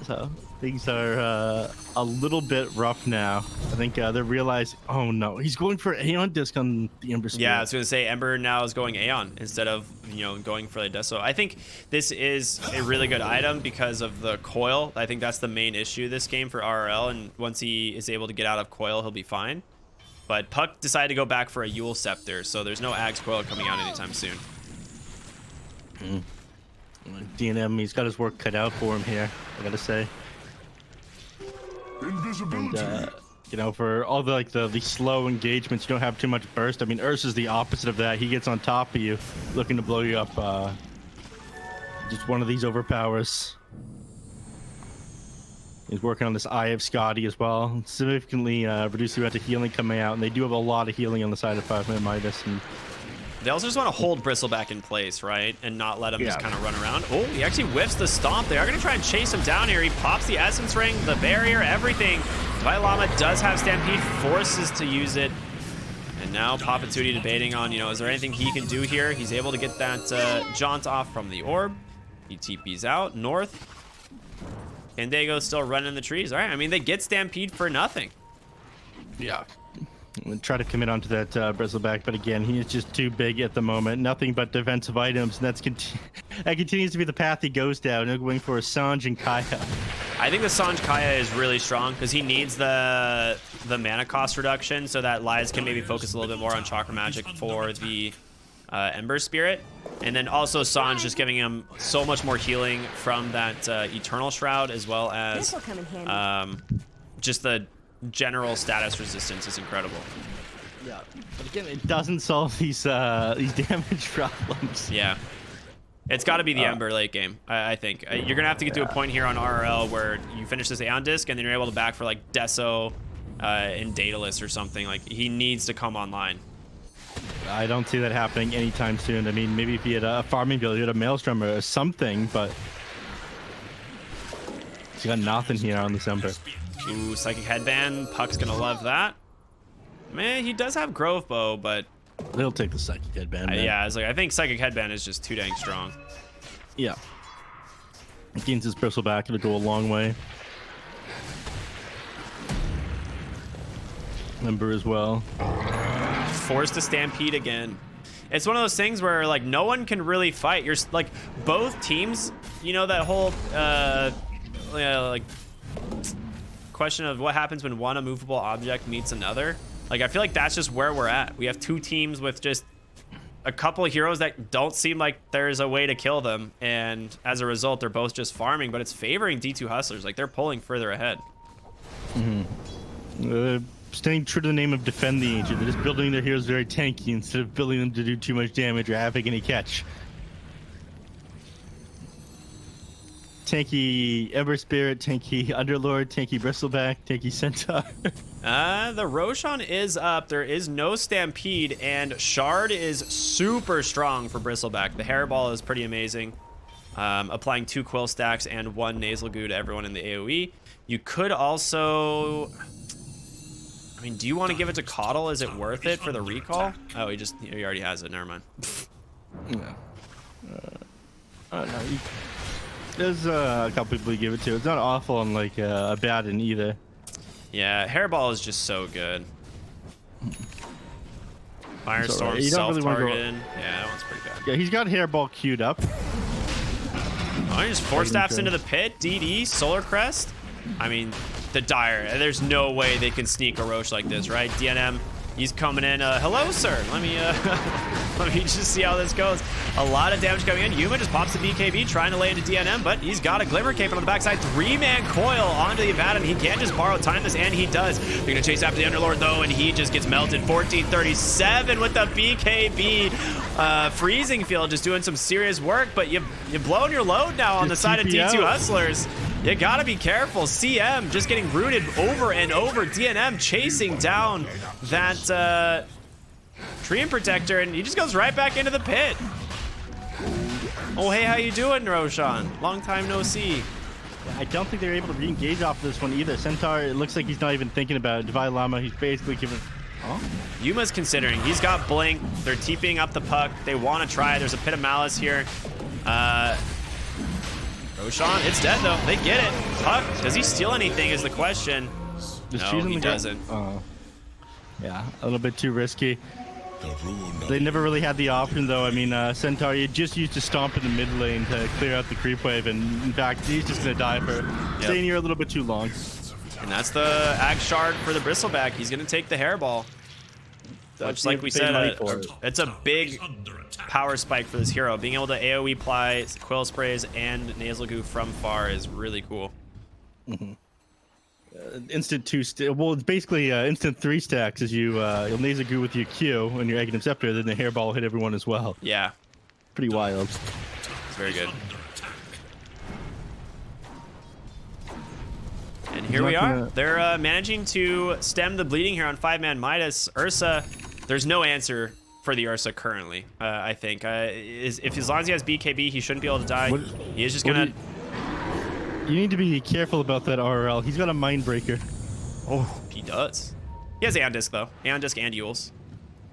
A: So things are a little bit rough now. I think they're realizing, oh no, he's going for Aeon Disc on the Ember Spirit.
B: Yeah, I was gonna say Ember now is going Aeon instead of, you know, going for the Deso. I think this is a really good item because of the coil. I think that's the main issue this game for RRL, and once he is able to get out of coil, he'll be fine. But Puck decided to go back for a Yule Scepter, so there's no Axe coil coming out anytime soon.
A: DNM, he's got his work cut out for him here, I gotta say. And, you know, for all the like the slow engagements, you don't have too much burst. I mean, Ursa's the opposite of that. He gets on top of you, looking to blow you up. Just one of these overpowers. He's working on this Eye of Scotty as well. Significantly reduce the amount of healing coming out, and they do have a lot of healing on the side of 5ManMidas. And
B: they also just want to hold Bristleback in place, right? And not let him just kind of run around. Oh, he actually whiffs the stomp. They are going to try and chase him down here. He pops the Essence Ring, the barrier, everything. Llama does have Stampede, forces to use it. And now Papatuni debating on, you know, is there anything he can do here? He's able to get that jaunt off from the orb. He TP's out, north. Pandago's still running the trees. All right, I mean, they get Stampede for nothing.
A: Yeah. Try to commit onto that Bristleback, but again, he is just too big at the moment. Nothing but defensive items, and that continues to be the path he goes down. They're going for a Sanj and Kaya.
B: I think the Sanj Kaya is really strong because he needs the mana cost reduction so that Lies can maybe focus a little bit more on Chakra Magic for the Ember Spirit. And then also Sanj just giving him so much more healing from that Eternal Shroud, as well as just the general status resistance is incredible.
A: Yeah, but again, it doesn't solve these damage problems.
B: Yeah. It's got to be the Ember late game, I think. You're going to have to get to a point here on RRL where you finish this Aeon Disc and then you're able to back for like Deso in Daedalus or something. Like, he needs to come online.
A: I don't see that happening anytime soon. I mean, maybe if he had a farming build, he had a Maelstrom or something, but he's got nothing here on this Ember.
B: Ooh, Psychic Headband. Puck's going to love that. Man, he does have Grove Bow, but...
A: He'll take the Psychic Headband.
B: yeah, I think Psychic Headband is just too dang strong.
A: Yeah. Gains his Bristleback. It'll go a long way. Ember as well.
B: Forced to Stampede again. It's one of those things where, like, no one can really fight. You're, like, both teams, you know, that whole, like, question of what happens when one immovable object meets another. Like, I feel like that's just where we're at. We have two teams with just a couple of heroes that don't seem like there's a way to kill them. And as a result, they're both just farming, but it's favoring D2 Hustlers. Like, they're pulling further ahead.
A: Staying true to the name of Defend the Ancient. They're just building their heroes very tanky instead of building them to do too much damage or having any catch. Tanky Ember Spirit, tanky Underlord, tanky Bristleback, tanky Centaur.
B: The Roshan is up. There is no Stampede, and Shard is super strong for Bristleback. The Hairball is pretty amazing. Applying 2 Quill Stacks and 1 Nasal Goo to everyone in the AoE. You could also... I mean, do you want to give it to Coddle? Is it worth it for the recall? Oh, he already has it. Never mind.
A: Yeah. No, there's a couple people you give it to. It's not awful on like a Baden either.
B: Yeah, Hairball is just so good. Firestorm
A: right.
B: self-targeted. Yeah, that one's pretty bad.
A: Yeah, he's got Hairball queued up.
B: Oh, he just 4 staffs into the pit. DD, Solar Crest. I mean, the Dire. There's no way they can sneak a Roche like this, right? DNM, he's coming in. Hello, sir. Let me let me just see how this goes. A lot of damage coming in. Yuma just pops the BKB, trying to lay into DNM, but he's got a Glimmer Cape on the backside. 3-man coil onto the Abaddon. He can't just borrow time this, and he does. They're going to chase after the Underlord, though, and he just gets melted. 1437 with the BKB. Freezing Field just doing some serious work, but you're blowing your load now on the side of D2 Hustlers. You gotta be careful. CM just getting rooted over and over. DNM chasing down that Treant Protector, and he just goes right back into the pit. Oh, hey, how you doing, Roshan? Long time no see.
A: I don't think they're able to re-engage off this one either. Centaur, it looks like he's not even thinking about it. Divine Llama, he's basically giving... Oh?
B: Yuma's considering. He's got Blink. They're TPing up the puck. They want to try. There's a Pit of Malice here. Roshan, it's dead though. They get it. Puck, does he steal anything is the question. No, he doesn't.
A: Yeah, a little bit too risky. They never really had the option though. I mean, Centaur, you just used to stomp in the mid lane to clear out the creep wave, and in fact, he's just gonna die for staying here a little bit too long.
B: And that's the Axe Shard for the Bristleback. He's gonna take the Hairball. Much like we said, it's a big power spike for this hero. Being able to AoE apply Quill Sprays and Nasal Goo from far is really cool.
A: Instant 2 well, it's basically instant 3 stacks as you'll Nasal Goo with your Q and your Aghanim Scepter, then the Hairball will hit everyone as well.
B: Yeah.
A: Pretty wild.
B: It's very good. And here we are. They're managing to stem the bleeding here on 5ManMidas. Ursa, there's no answer for the Ursa currently, I think. If as long as he has BKB, he shouldn't be able to die. He is just gonna...
A: You need to be careful about that RL. He's got a Mind Breaker.
B: Oh, he does. He has Aeon Disc, though. Aeon Disc and Yules.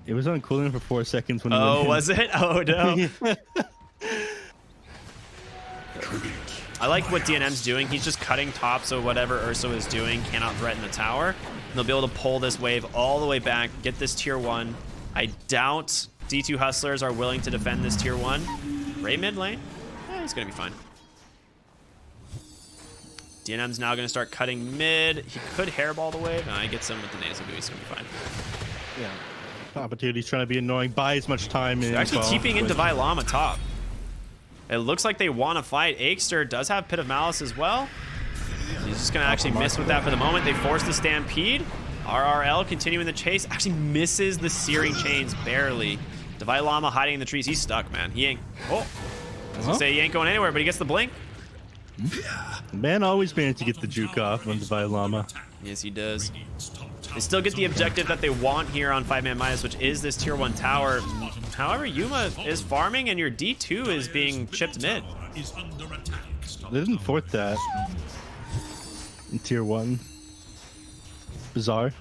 A: It was on cooldown for 4 seconds when...
B: Oh, was it? Oh, no. I like what DNM's doing. He's just cutting top, so whatever Ursa is doing cannot threaten the tower. And they'll be able to pull this wave all the way back, get this tier 1. I doubt D2 Hustlers are willing to defend this tier 1. Ray mid lane? Yeah, he's going to be fine. DNM's now going to start cutting mid. He could hairball the wave. No, he gets him with the Nasal Goo. He's going to be fine.
A: Yeah. Opportunity's trying to be annoying. Buy as much time.
B: They're actually TPing into Divine Llama top. It looks like they want to fight. Akester does have Pit of Malice as well. He's just going to actually miss with that for the moment. They force the Stampede. RRL continuing the chase. Actually misses the searing chains barely. Divide Llama hiding in the trees. He's stuck, man. He ain't. Oh, I was gonna say he ain't going anywhere, but he gets the blink.
A: Man always managed to get the juke off on Divide Llama.
B: Yes, he does. They still get the objective that they want here on 5ManMidas, which is this tier 1 tower. However, Yuma is farming and your D2 is being chipped mid.
A: They didn't fort that in tier 1. Bizarre.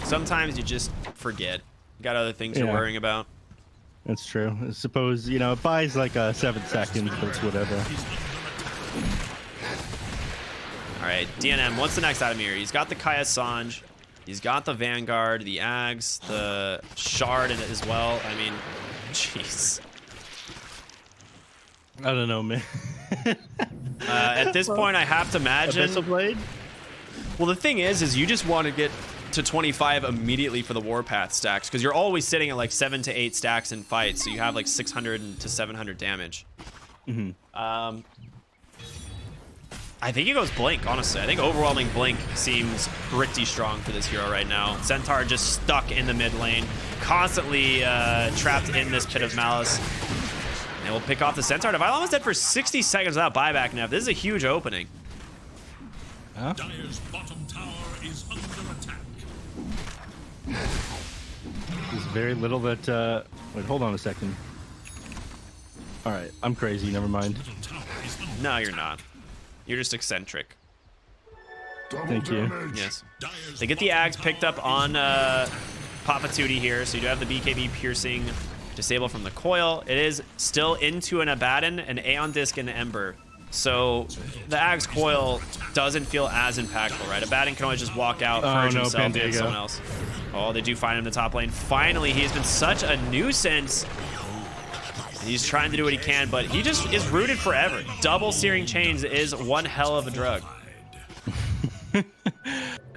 B: Sometimes you just forget. You got other things you're worrying about.
A: That's true. I suppose, you know, it buys like 7 seconds, but it's whatever.
B: All right, DNM, what's the next item here? He's got the Kaya Sanj. He's got the Vanguard, the Ags, the Shard in it as well. I mean, jeez.
A: I don't know, man.
B: At this point, I have to imagine...
A: Abyssal Blade?
B: Well, the thing is you just want to get to 25 immediately for the Warpath stacks, because you're always sitting at like 7 to 8 stacks in fights, so you have like 600 to 700 damage. I think he goes Blink, honestly. I think overwhelming Blink seems pretty strong for this hero right now. Centaur just stuck in the mid lane, constantly trapped in this Pit of Malice. And we'll pick off the Centaur. Divide Llama's dead for 60 seconds without buyback now. This is a huge opening.
A: Huh?
C: Dire's bottom tower is under attack.
A: There's very little that... Wait, hold on a second. Alright, I'm crazy. Never mind.
B: No, you're not. You're just eccentric.
A: Thank you.
B: Yes. They get the Ags picked up on Papatootie here, so you do have the BKB piercing disable from the coil. It is still into an Abaddon, an Aeon Disc, and an Ember. So the Ags coil doesn't feel as impactful, right? Abaddon can always just walk out, purge himself, and someone else. Oh, they do find him in the top lane. Finally, he has been such a nuisance. He's trying to do what he can, but he just is rooted forever. Double searing chains is one hell of a drug.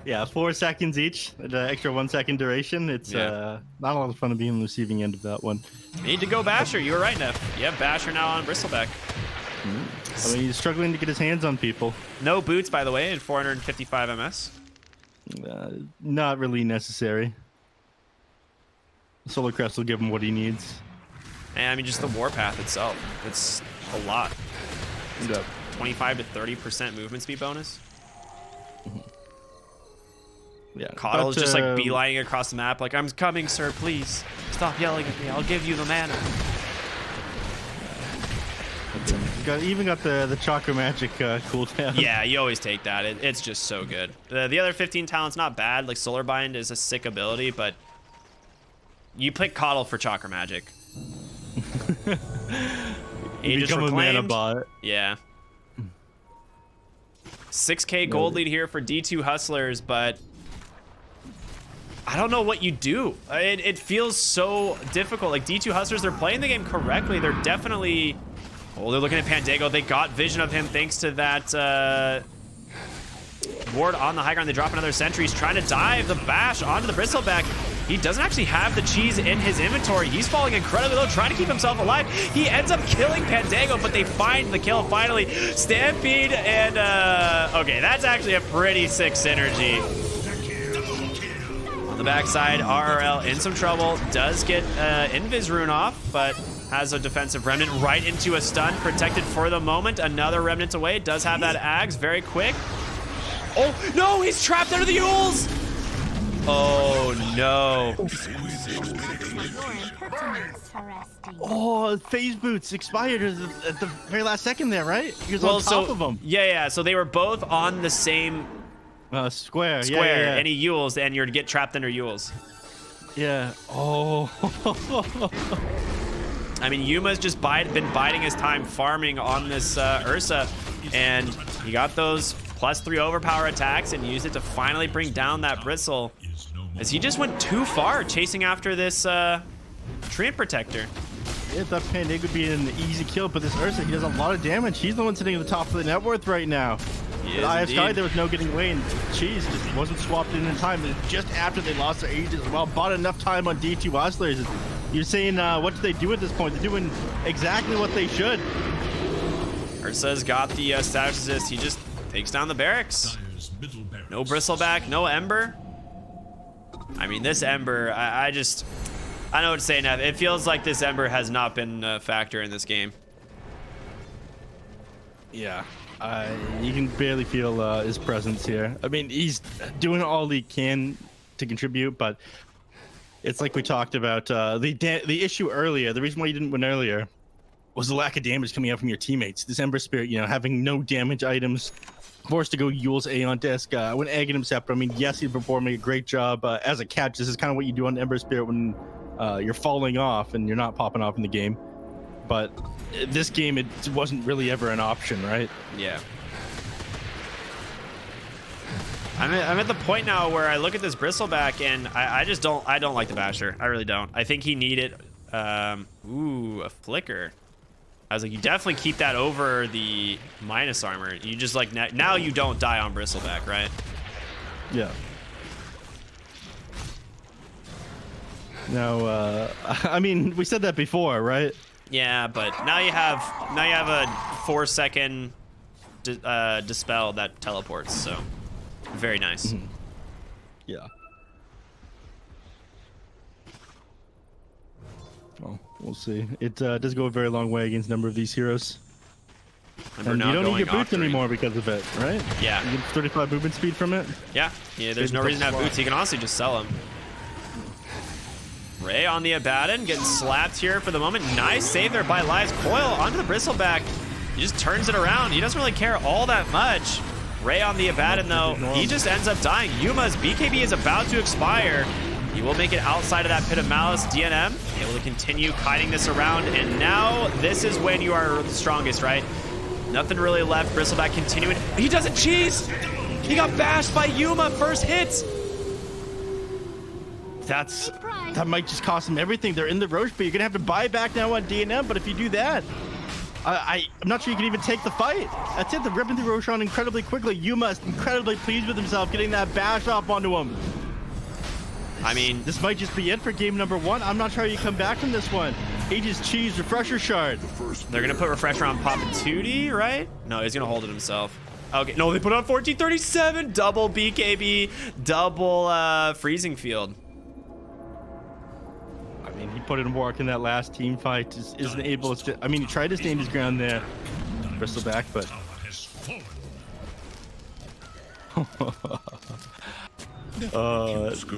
A: Yeah, 4 seconds each. The extra 1 second duration. It's not a lot of fun to be on the receiving end of that one.
B: You need to go Basher. You were right, Neff. You have Basher now on Bristleback.
A: I mean, he's struggling to get his hands on people.
B: No boots, by the way, at 455 MS.
A: Not really necessary. Solar Crest will give him what he needs.
B: And I mean, just the Warpath itself. It's a lot. 25 to 30% movement speed bonus.
A: Yeah.
B: Coddle is just like beelining across the map, like, I'm coming, sir, please. Stop yelling at me. I'll give you the mana.
A: Even got the Chakra Magic cooldown.
B: Yeah, you always take that. It's just so good. The other 15 talents, not bad. Like, Solar Bind is a sick ability, but you pick Coddle for Chakra Magic. Aegis
A: Become
B: Reclaimed.
A: a mana bot.
B: Yeah. 6k gold lead here for D2 Hustlers, but I don't know what you do. It feels so difficult. Like, D2 Hustlers, they're playing the game correctly. They're definitely... Oh, they're looking at Pandago. They got vision of him thanks to that ward on the high ground. They drop another sentry. He's trying to dive the bash onto the Bristleback. He doesn't actually have the cheese in his inventory. He's falling incredibly low, trying to keep himself alive. He ends up killing Pandago, but they find the kill finally. Stampede and, okay, that's actually a pretty sick synergy. On the backside, RRL in some trouble. Does get Invis rune off, but has a defensive remnant right into a stun. Protected for the moment. Another remnant away. Does have that Ags very quick. Oh, no, he's trapped under the Yules. Oh, no.
A: Oh, phase boots expired at the very last second there, right? He was on top of them.
B: Yeah. So they were both on the same
A: square.
B: Yeah. And he Yules, and you're to get trapped under Yules.
A: Yeah. Oh.
B: I mean, Yuma's just been biding his time farming on this Ursa, and he got those +3 overpower attacks and used it to finally bring down that Bristle, as he just went too far chasing after this Treant Protector.
A: Yeah, I thought Pandago would be an easy kill, but this Ursa, he does a lot of damage. He's the one sitting at the top of the net worth right now. At ISK, there was no getting away, and Cheese just wasn't swapped in time. And just after they lost their Aegis as well, bought enough time on D2 Hustlers. You're saying, what do they do at this point? They're doing exactly what they should.
B: Ursa's got the status assist. He just Takes down the barracks.
C: Dire's middle barracks.
B: No bristleback, no ember. I mean, this ember, I know what to say, Nev. It feels like this ember has not been a factor in this game.
A: Yeah, you can barely feel his presence here. I mean, he's doing all he can to contribute, but it's like we talked about the issue earlier. The reason why you didn't win earlier was the lack of damage coming out from your teammates. This Ember Spirit, you know, having no damage items, forced to go Yule's A on disc. When egging him separate, I mean, yes, he's performing a great job as a catch. This is kind of what you do on Ember Spirit when you're falling off and you're not popping off in the game. But this game, it wasn't really ever an option, right?
B: Yeah. I'm at the point now where I look at this bristleback and I don't like the basher. I really don't. I think he needed ooh, a flicker. I was like, you definitely keep that over the minus armor. You just like now you don't die on bristleback, right?
A: Yeah. Now, I mean, we said that before, right?
B: Yeah, but now you have a 4-second dispel that teleports. So very nice.
A: Mm-hmm. Yeah. Well, we'll see. It does go a very long way against a number of these heroes. And you don't even get boots anymore because of it, right?
B: Yeah.
A: You get 35 movement speed from it.
B: Yeah. There's no reason to have boots. You can honestly just sell them. Ray on the Abaddon, getting slapped here for the moment. Nice save there by Lies. Coil onto the bristleback. He just turns it around. He doesn't really care all that much. Ray on the Abaddon, though, he just ends up dying. Yuma's BKB is about to expire. He will make it outside of that Pit of Malice. DNM able to continue kiting this around, and now this is when you are the strongest, right? Nothing really left. Bristleback continuing. He doesn't cheese. He got bashed by Yuma first hit.
A: That might just cost him everything. They're in the Roche, but you're gonna have to buy back now on DNM. But if you do that, I'm not sure you can even take the fight. That's it. They're ripping through Roshan incredibly quickly. Yuma is incredibly pleased with himself getting that bash off onto him.
B: I mean,
A: this might just be it for game number 1. I'm not sure how you come back from this one. Aegis Cheese Refresher Shard.
B: They're gonna put Refresher on Papatootie, right? No, he's gonna hold it himself. Okay, no, they put on 1437. Double BKB, double freezing field.
A: I mean, he put in work in that last team fight. Isn't able to. I mean, he tried to stand his ground there, bristleback, but.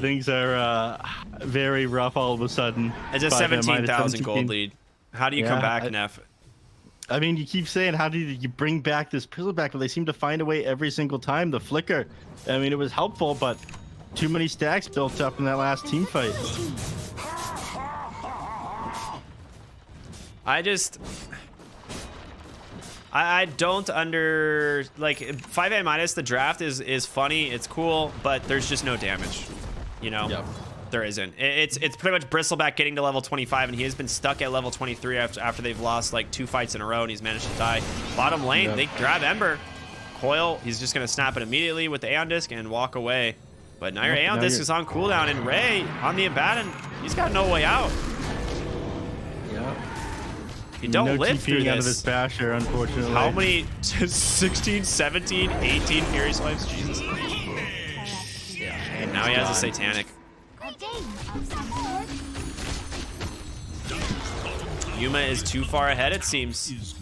A: Things are very rough all of a sudden.
B: It's a 17,000 gold lead. How do you come back, Neff?
A: I mean, you keep saying, how do you bring back this bristleback? But they seem to find a way every single time. The flicker, I mean, it was helpful, but too many stacks built up in that last team fight.
B: I don't like 5ManMidas. The draft is funny, it's cool, but there's just no damage, you know.
A: Yep.
B: There isn't. It's pretty much bristleback getting to level 25, and he has been stuck at level 23 after they've lost like 2 fights in a row, and he's managed to die. Bottom lane, they grab Ember. Coil, he's just gonna snap it immediately with the Aeon Disc and walk away. But now your Aeon Disc is on cooldown, and Ray on the Abaddon, he's got no way out.
A: Yeah.
B: You don't live through this.
A: Out of this basher, unfortunately.
B: How many? 16, 17, 18 Fury Swipes? Jesus. Yeah. And now he has a Satanic. Yuma is too far ahead, it seems.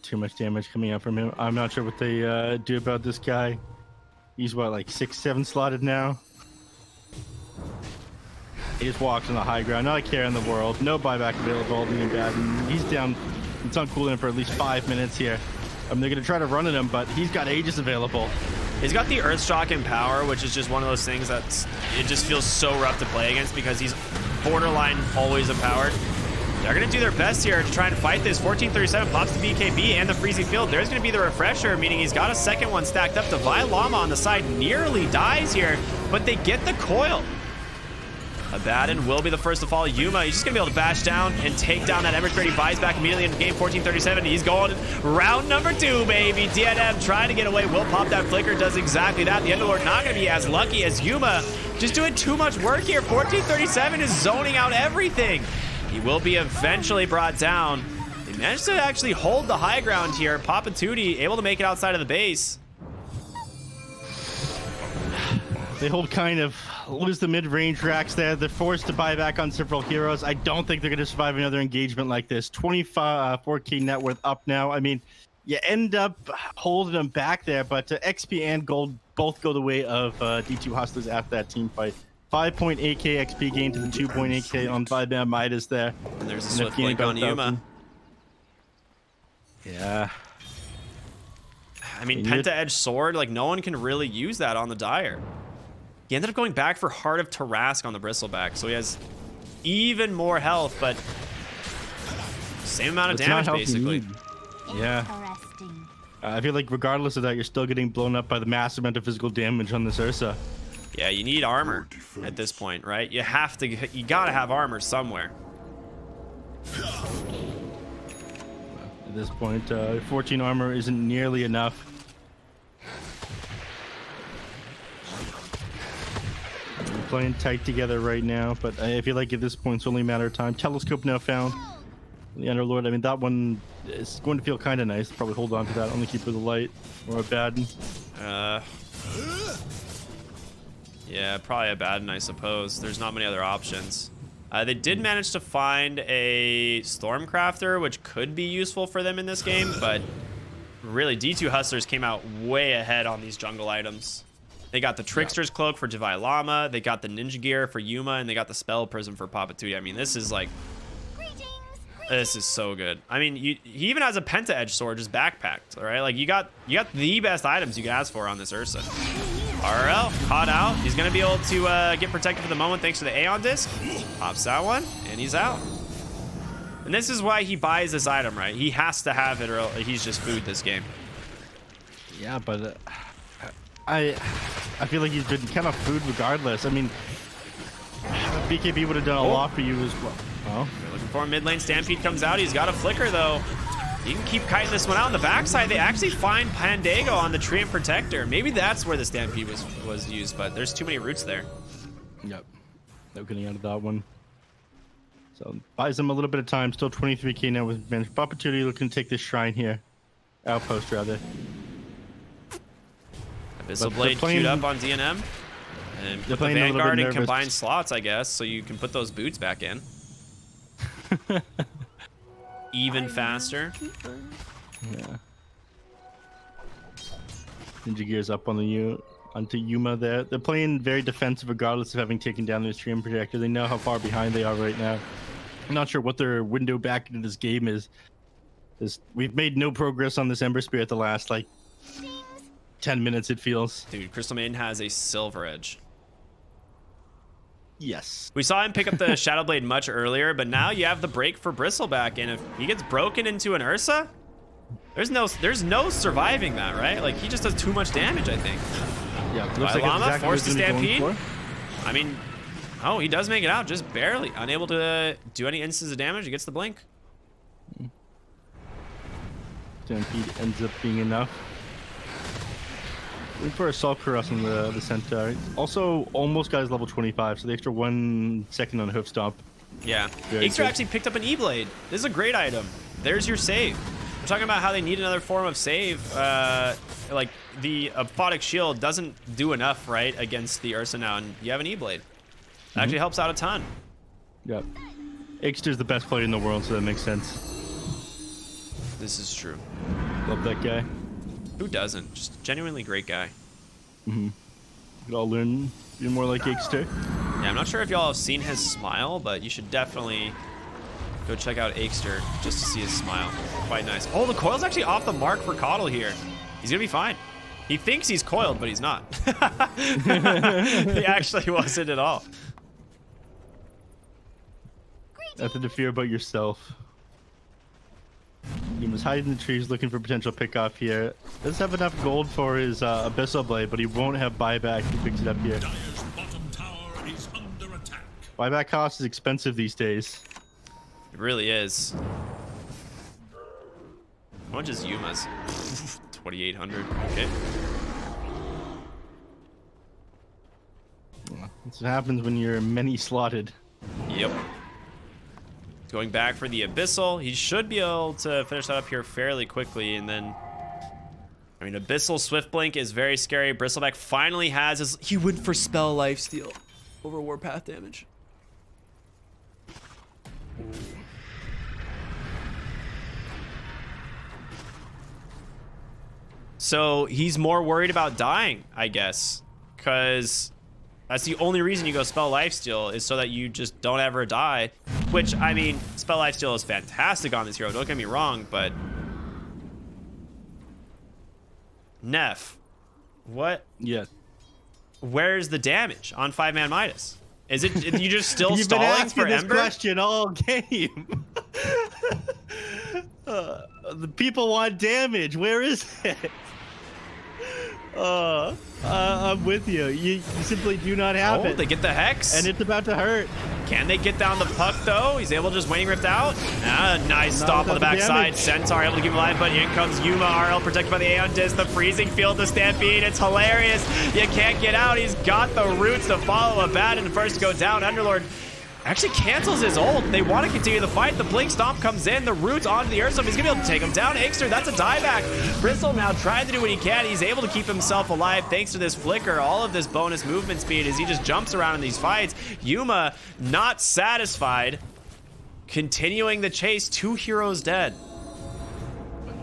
A: Too much damage coming out from him. I'm not sure what they do about this guy. He's what, like 6-7 slotted now? He just walks on the high ground. Not a care in the world. No buyback available. He's down. It's on cooldown for at least 5 minutes here. They're going to try to run at him, but he's got Aegis available.
B: He's got the Earthshock in power, which is just one of those things it just feels so rough to play against because he's borderline always empowered. They're going to do their best here to try and fight this. 1437 pops the BKB and the freezing field. There's going to be the refresher, meaning he's got a second one stacked up. Divine Llama on the side nearly dies here, but they get the coil. Abaddon will be the first to fall. Yuma, he's just going to be able to bash down and take down that Ember Spirit. He buys back immediately in game 1437. He's going round number 2, baby. DNM trying to get away. Will pop that flicker. Does exactly that. The Underlord not going to be as lucky as Yuma. Just doing too much work here. 1437 is zoning out everything. He will be eventually brought down. They Managed to actually hold the high ground here. Papa Tootie able to make it outside of the base.
A: They hold kind of, lose the mid-range racks there. They're forced to buy back on several heroes. I don't think they're going to survive another engagement like this. 4K net worth up now. I mean, you end up holding them back there, but XP and gold both go the way of D2 Hustlers after that team fight. 5.8k XP gain to the 2.8k on 5ManMidas there.
B: And there's a swift blink on Yuma.
A: Yeah.
B: I mean, Penta Edge Sword, like, no one can really use that on the Dire. He ended up going back for Heart of Tarask on the Bristleback, so he has even more health, but same amount of damage, basically.
A: Yeah. I feel like regardless of that, you're still getting blown up by the massive amount of physical damage on this Ursa.
B: Yeah, you need armor at this point, right? You gotta have armor somewhere.
A: At this point, 14 armor isn't nearly enough. We're playing tight together right now, but I feel like at this point it's only a matter of time. Telescope now found. The Underlord, I mean, that one is going to feel kind of nice. Probably hold on to that. Only keep with a light or a Baden.
B: Yeah, probably a Baden, I suppose. There's not many other options. They did manage to find a Stormcrafter, which could be useful for them in this game, but really, D2 Hustlers came out way ahead on these jungle items. They got the Trickster's Cloak for Divine Llama, they got the Ninja Gear for Yuma, and they got the Spell Prism for Papa Tootie. I mean, this is like... This is so good. I mean, he even has a Penta Edge Sword just backpacked, all right? Like, you got the best items you can ask for on this Ursa. RL caught out. He's going to be able to get protected for the moment thanks to the Aeon Disc. Pops that one, and he's out. And this is why he buys this item, right? He has to have it or he's just food this game.
A: Yeah, but I feel like he's been kind of food regardless. I mean, BKB would have done a lot for you as well. Well,
B: they're looking for a mid lane. Stampede comes out. He's got a flicker, though. He can keep kiting this one out. On the backside, they actually find Pandago on the Treant Protector. Maybe that's where the Stampede was used, but there's too many roots there.
A: Yep. No getting out of that one. So buys them a little bit of time. Still 23k now with advantage. Papa Tootie looking to take this shrine here. Outpost, rather.
B: Abyssal Blade queued up on DNM. And put the Vanguard in combined slots, I guess, so you can put those boots back in. Even faster.
A: Yeah. Ninja Gear's up on the onto Yuma there. They're playing very defensive regardless of having taken down their stream projector. They know how far behind they are right now. I'm not sure what their window back into this game is. We've made no progress on this Ember Spirit the last, like, 10 minutes, it feels.
B: Dude, Crystal Maiden has a Silver Edge.
A: Yes.
B: We saw him pick up the Shadow Blade much earlier, but now you have the break for Bristleback, and if he gets broken into an Ursa, there's no surviving that, right? Like, he just does too much damage, I think.
A: Yeah, looks like
B: Llama
A: exactly
B: forced to Stampede.
A: I
B: mean, oh, he does make it out, just barely. Unable to do any instances of damage. He gets the blink.
A: Stampede ends up being enough. Looking for Assault Cuirass on the Centaur. Also almost got his level 25, so the extra 1 second on Hoof Stomp.
B: Yeah. Ixter actually picked up an E-Blade. This is a great item. There's your save. We're talking about how they need another form of save. Like, the Aphotic Shield doesn't do enough, right, against the Ursa now, and you have an E-Blade. That actually helps out a ton.
A: Yep. Ixter's the best player in the world, so that makes sense.
B: This is true.
A: Love that guy.
B: Who doesn't? Just genuinely great guy.
A: We could all learn to be more like Ixter.
B: Yeah, I'm not sure if y'all have seen his smile, but you should definitely go check out Ixter just to see his smile. Quite nice. Oh, the coil's actually off the mark for Coddle here. He's gonna be fine. He thinks he's coiled, but he's not. He actually wasn't at all.
A: Nothing to fear about yourself. He was hiding in the trees looking for potential pickoff here. Doesn't have enough gold for his Abyssal Blade, but he won't have buyback. He picks it up here.
C: Dire's bottom tower is under attack.
A: Buyback cost is expensive these days.
B: It really is. How much is Yuma's? 2,800. Okay.
A: That's what happens when you're many slotted.
B: Yep. Going back for the Abyssal. He should be able to finish that up here fairly quickly. And then, I mean, Abyssal Swift Blink is very scary. Bristleback finally has his... He went for Spell Lifesteal over Warpath damage. So he's more worried about dying, I guess. Because... that's the only reason you go Spell Lifesteal, is so that you just don't ever die. Which, I mean, Spell Lifesteal is fantastic on this hero, don't get me wrong, but... neph. What?
A: Yeah.
B: Where's the damage on 5ManMidas? Is it you just still
A: You've been
B: stalling
A: asking
B: for
A: this
B: Ember?
A: question all game. The people want damage. Where is it? I'm with you. You simply do not have it.
B: They get the Hex.
A: And it's about to hurt.
B: Can they get down the puck, though? He's able to just Waning Rift out. Nice stop on the backside. Centaur able to keep him alive, but in comes Yuma. RL protected by the Aeon Disc. The freezing field, the Stampede. It's hilarious. You can't get out. He's got the roots to follow Abaddon. The first to go down. Underlord actually cancels his ult. They want to continue the fight. The Blink Stomp comes in. The roots onto the Ursum. He's going to be able to take him down. Ixter, that's a dieback. Bristle now trying to do what he can. He's able to keep himself alive thanks to this flicker. All of this bonus movement speed as he just jumps around in these fights. Yuma not satisfied. Continuing the chase. 2 heroes dead.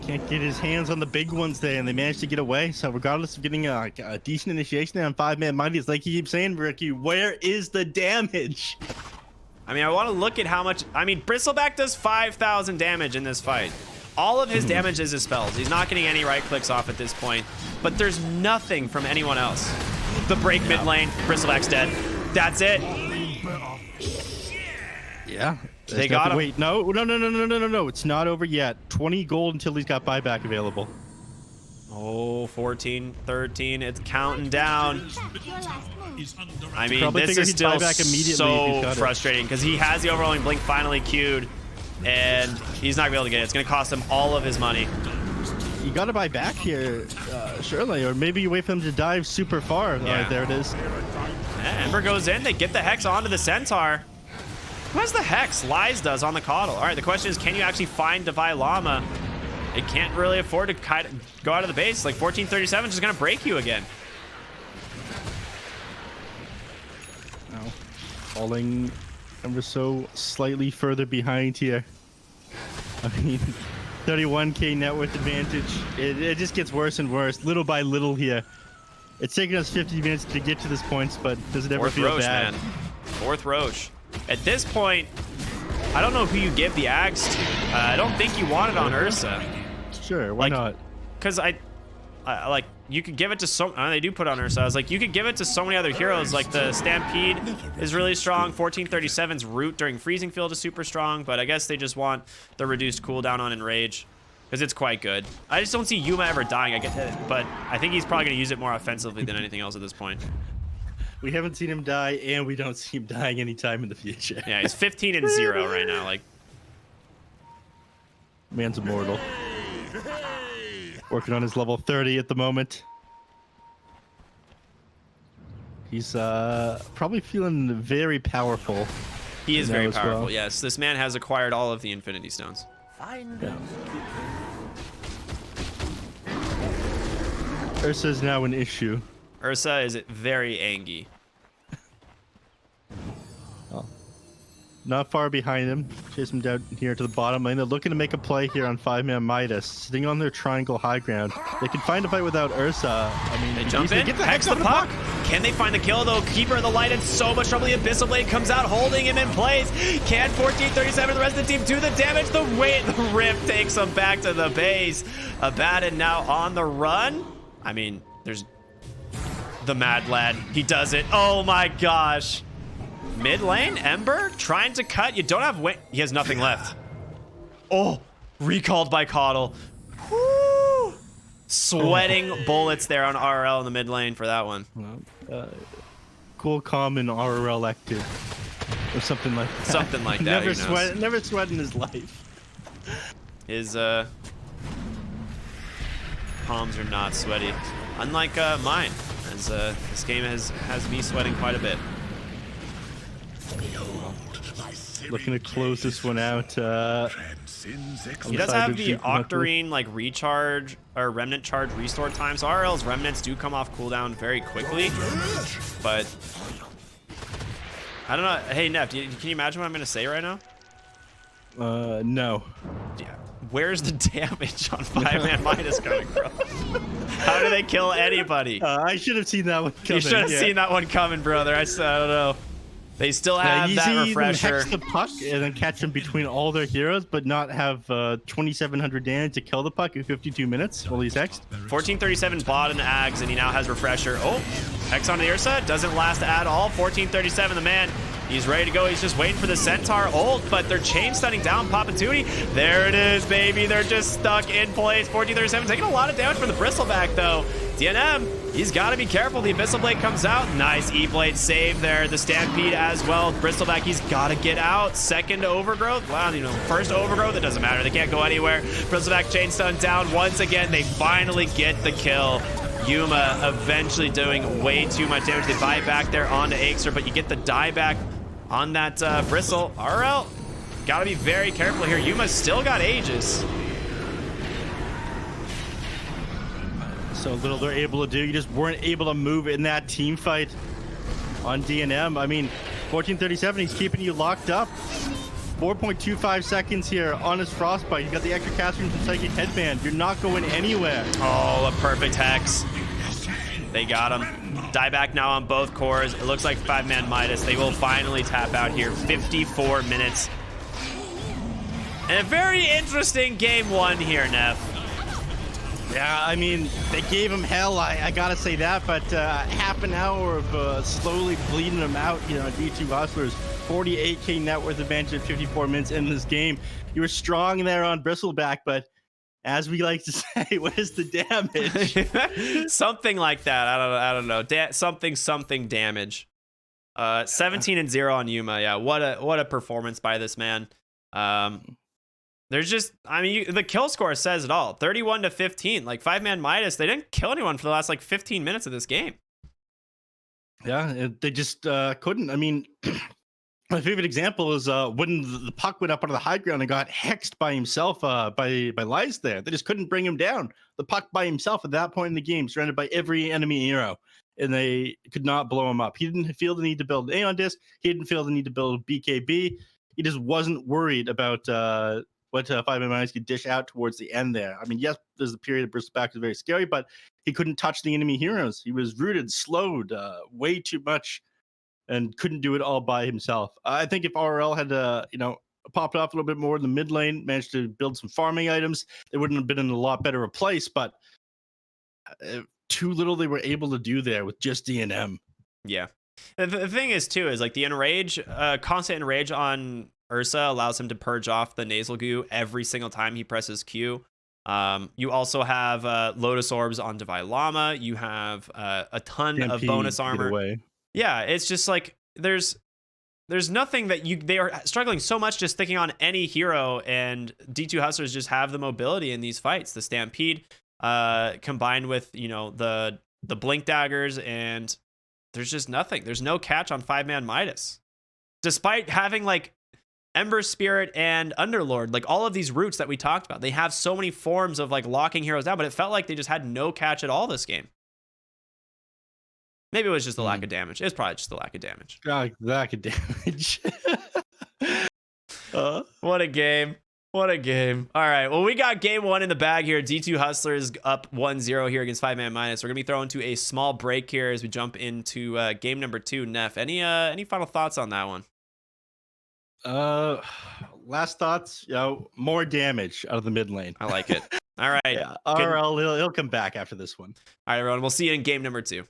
A: Can't get his hands on the big ones there, and they managed to get away. So regardless of getting a decent initiation there on 5ManMidas, like you keep saying, Ricky, where is the damage?
B: I mean, I want to look at how much... I mean, Bristleback does 5,000 damage in this fight. All of his damage is his spells. He's not getting any right clicks off at this point. But there's nothing from anyone else. The break mid lane. Bristleback's dead. That's it.
A: Yeah.
B: They got him.
A: Wait, no. It's not over yet. 20 gold until he's got buyback available.
B: Oh, 14, 13. It's counting down.
D: Your last move.
B: I mean,
A: Probably
B: this
A: figured
B: is
A: he'd
B: still
A: buy back immediately if he's
B: so
A: got it.
B: frustrating because he has the overwhelming blink finally queued, and he's not gonna be able to get it. It's gonna cost him all of his money.
A: You got to buy back here, surely, or maybe you wait for him to dive super far.
B: Yeah.
A: All right, there it is.
B: Yeah, Ember goes in. They get the Hex onto the Centaur. Who has the Hex? Lies does on the Coddle. All right, the question is, can you actually find Devi Llama? It can't really afford to go out of the base. Like 1437 is just gonna break you again.
A: No. Falling ever so slightly further behind here. I mean, 31k net worth advantage. It just gets worse and worse, little by little here. It's taken us 50 minutes to get to this point, but does it ever
B: Fourth
A: feel
B: Roche,
A: bad?
B: man. Fourth Roche. At this point, I don't know who you give the axe to. I don't think you want it on Ursa.
A: Sure, why not?
B: Because I like, you could give it to so... they do put on Ursa. I was like, you could give it to so many other heroes. Like, the Stampede is really strong. 1437's Root during Freezing Field is super strong. But I guess they just want the reduced cooldown on Enrage. Because it's quite good. I just don't see Yuma ever dying. I get that. But I think he's probably going to use it more offensively than anything else at this point.
A: We haven't seen him die, and we don't see him dying anytime in the future.
B: Yeah, he's 15-0 right now. Like,
A: Man's immortal. Working on his level 30 at the moment. He's probably feeling very powerful.
B: he is
A: You know
B: very
A: as
B: powerful.
A: well.
B: Yes, this man has acquired all of the Infinity Stones.
A: Yeah. Ursa is now an issue.
B: Ursa is very angry.
A: Not far behind him. Chase him down here to the bottom lane. They're looking to make a play here on 5ManMidas. Sitting on their triangle high ground. They can find a fight without Ursa. I mean,
B: They jump in,
A: get the
B: hex the puck. Can they find the kill though? Keeper of the Light in so much trouble. The Abyssal Blade comes out holding him in place. Can 1437 the rest of the team do the damage? The Rift takes him back to the base. Abaddon now on the run. I mean, there's the Mad Lad. He does it. Oh my gosh. Mid lane, Ember trying to cut. You don't have win. He has nothing left. Oh, recalled by Coddle. Woo! Sweating bullets there on RL in the mid lane for that one.
A: Cool, calm, and RRL active. Or something like that.
B: Something like that.
A: Never sweat in his life.
B: His palms are not sweaty, unlike mine. As this game has me sweating quite a bit.
A: looking to close this one out.
B: He does have the Octarine like recharge or remnant charge restore time, so RL's remnants do come off cooldown very quickly. But I don't know. Hey Neph, can you imagine what I'm gonna say right now?
A: No.
B: Yeah. Where's the damage on 5ManMidas coming from? How do they kill anybody?
A: I should have seen that one coming.
B: You should have seen that one coming, brother. I don't know. They still have that refresher.
A: Hex the puck and then catch them between all their heroes, but not have 2,700 damage to kill the puck in 52 minutes while he's hexed.
B: 1437 bought an Ags, and he now has refresher. Oh, Hex on the Ursa. Doesn't last at all. 1437, the man. He's ready to go. He's just waiting for the Centaur ult, but they're chain stunning down Papatootie. There it is, baby. They're just stuck in place. 1437 taking a lot of damage from the Bristleback, though. DNM, he's got to be careful. The Abyssal Blade comes out. Nice E-Blade save there. The Stampede as well. Bristleback, he's got to get out. Second Overgrowth. Wow, first Overgrowth, it doesn't matter. They can't go anywhere. Bristleback chain stun down once again. They finally get the kill. Yuma eventually doing way too much damage. They buy back there onto Aexer, but you get the dieback on that Bristle. RL, got to be very careful here. Yuma's still got Aegis.
A: So little they're able to do. You just weren't able to move in that team fight on DNM. I mean, 1437, he's keeping you locked up. 4.25 seconds here on his Frostbite. You got the extra cast from Psychic Headband. You're not going anywhere.
B: Oh, a perfect Hex. They got him. Dieback now on both cores. It looks like 5ManMidas. They will finally tap out here. 54 minutes. And a very interesting game one here, Neph.
A: Yeah, I mean, they gave him hell, I gotta say that, but half an hour of slowly bleeding him out, D2 Hustlers, 48k net worth advantage at 54 minutes in this game. You were strong there on Bristleback, but as we like to say, what is the damage?
B: Something like that. I don't know. Something damage. 17-0 on Yuma. Yeah, what a performance by this man. There's just, the kill score says it all. 31-15. Like 5ManMidas, they didn't kill anyone for the last 15 minutes of this game.
A: Yeah, they just couldn't. I mean, my favorite example is when the puck went up onto the high ground and got hexed by himself by Lies there. They just couldn't bring him down. The puck by himself at that point in the game, surrounded by every enemy hero, and they could not blow him up. He didn't feel the need to build an Aeon Disc. He didn't feel the need to build a BKB. He just wasn't worried about what 5ManMidas could dish out towards the end there. I mean, yes, there's a period of Bristleback was very scary, but he couldn't touch the enemy heroes. He was rooted, slowed way too much, and couldn't do it all by himself. I think if RL had popped off a little bit more in the mid lane, managed to build some farming items, they wouldn't have been in a lot better a place. But too little they were able to do there with just DNM.
B: Yeah. The thing is too is the enrage, constant enrage on Ursa allows him to purge off the nasal goo every single time he presses Q. You also have Lotus Orbs on Divine Llama. You have a ton of bonus armor. Yeah, it's just there's nothing that they are struggling so much just thinking on any hero, and D2 Hustlers just have the mobility in these fights. The Stampede combined with the Blink Daggers, and there's just nothing. There's no catch on 5ManMidas. Despite having Ember Spirit and Underlord, all of these roots that we talked about, they have so many forms of locking heroes down, but it felt like they just had no catch at all this game. Maybe it was just the lack of damage. It was probably just the lack of damage.
A: Lack of damage.
B: What a game. What a game. All right. Well, we got game one in the bag here. D2 Hustlers up 1-0 here against 5ManMidas. We're going to be throwing to a small break here as we jump into game number 2. Neph, any final thoughts on that one?
A: Last thoughts, more damage out of the mid lane.
B: I like it. All right.
A: Yeah, RL, he'll come back after this one.
B: All right, everyone. We'll see you in game number 2.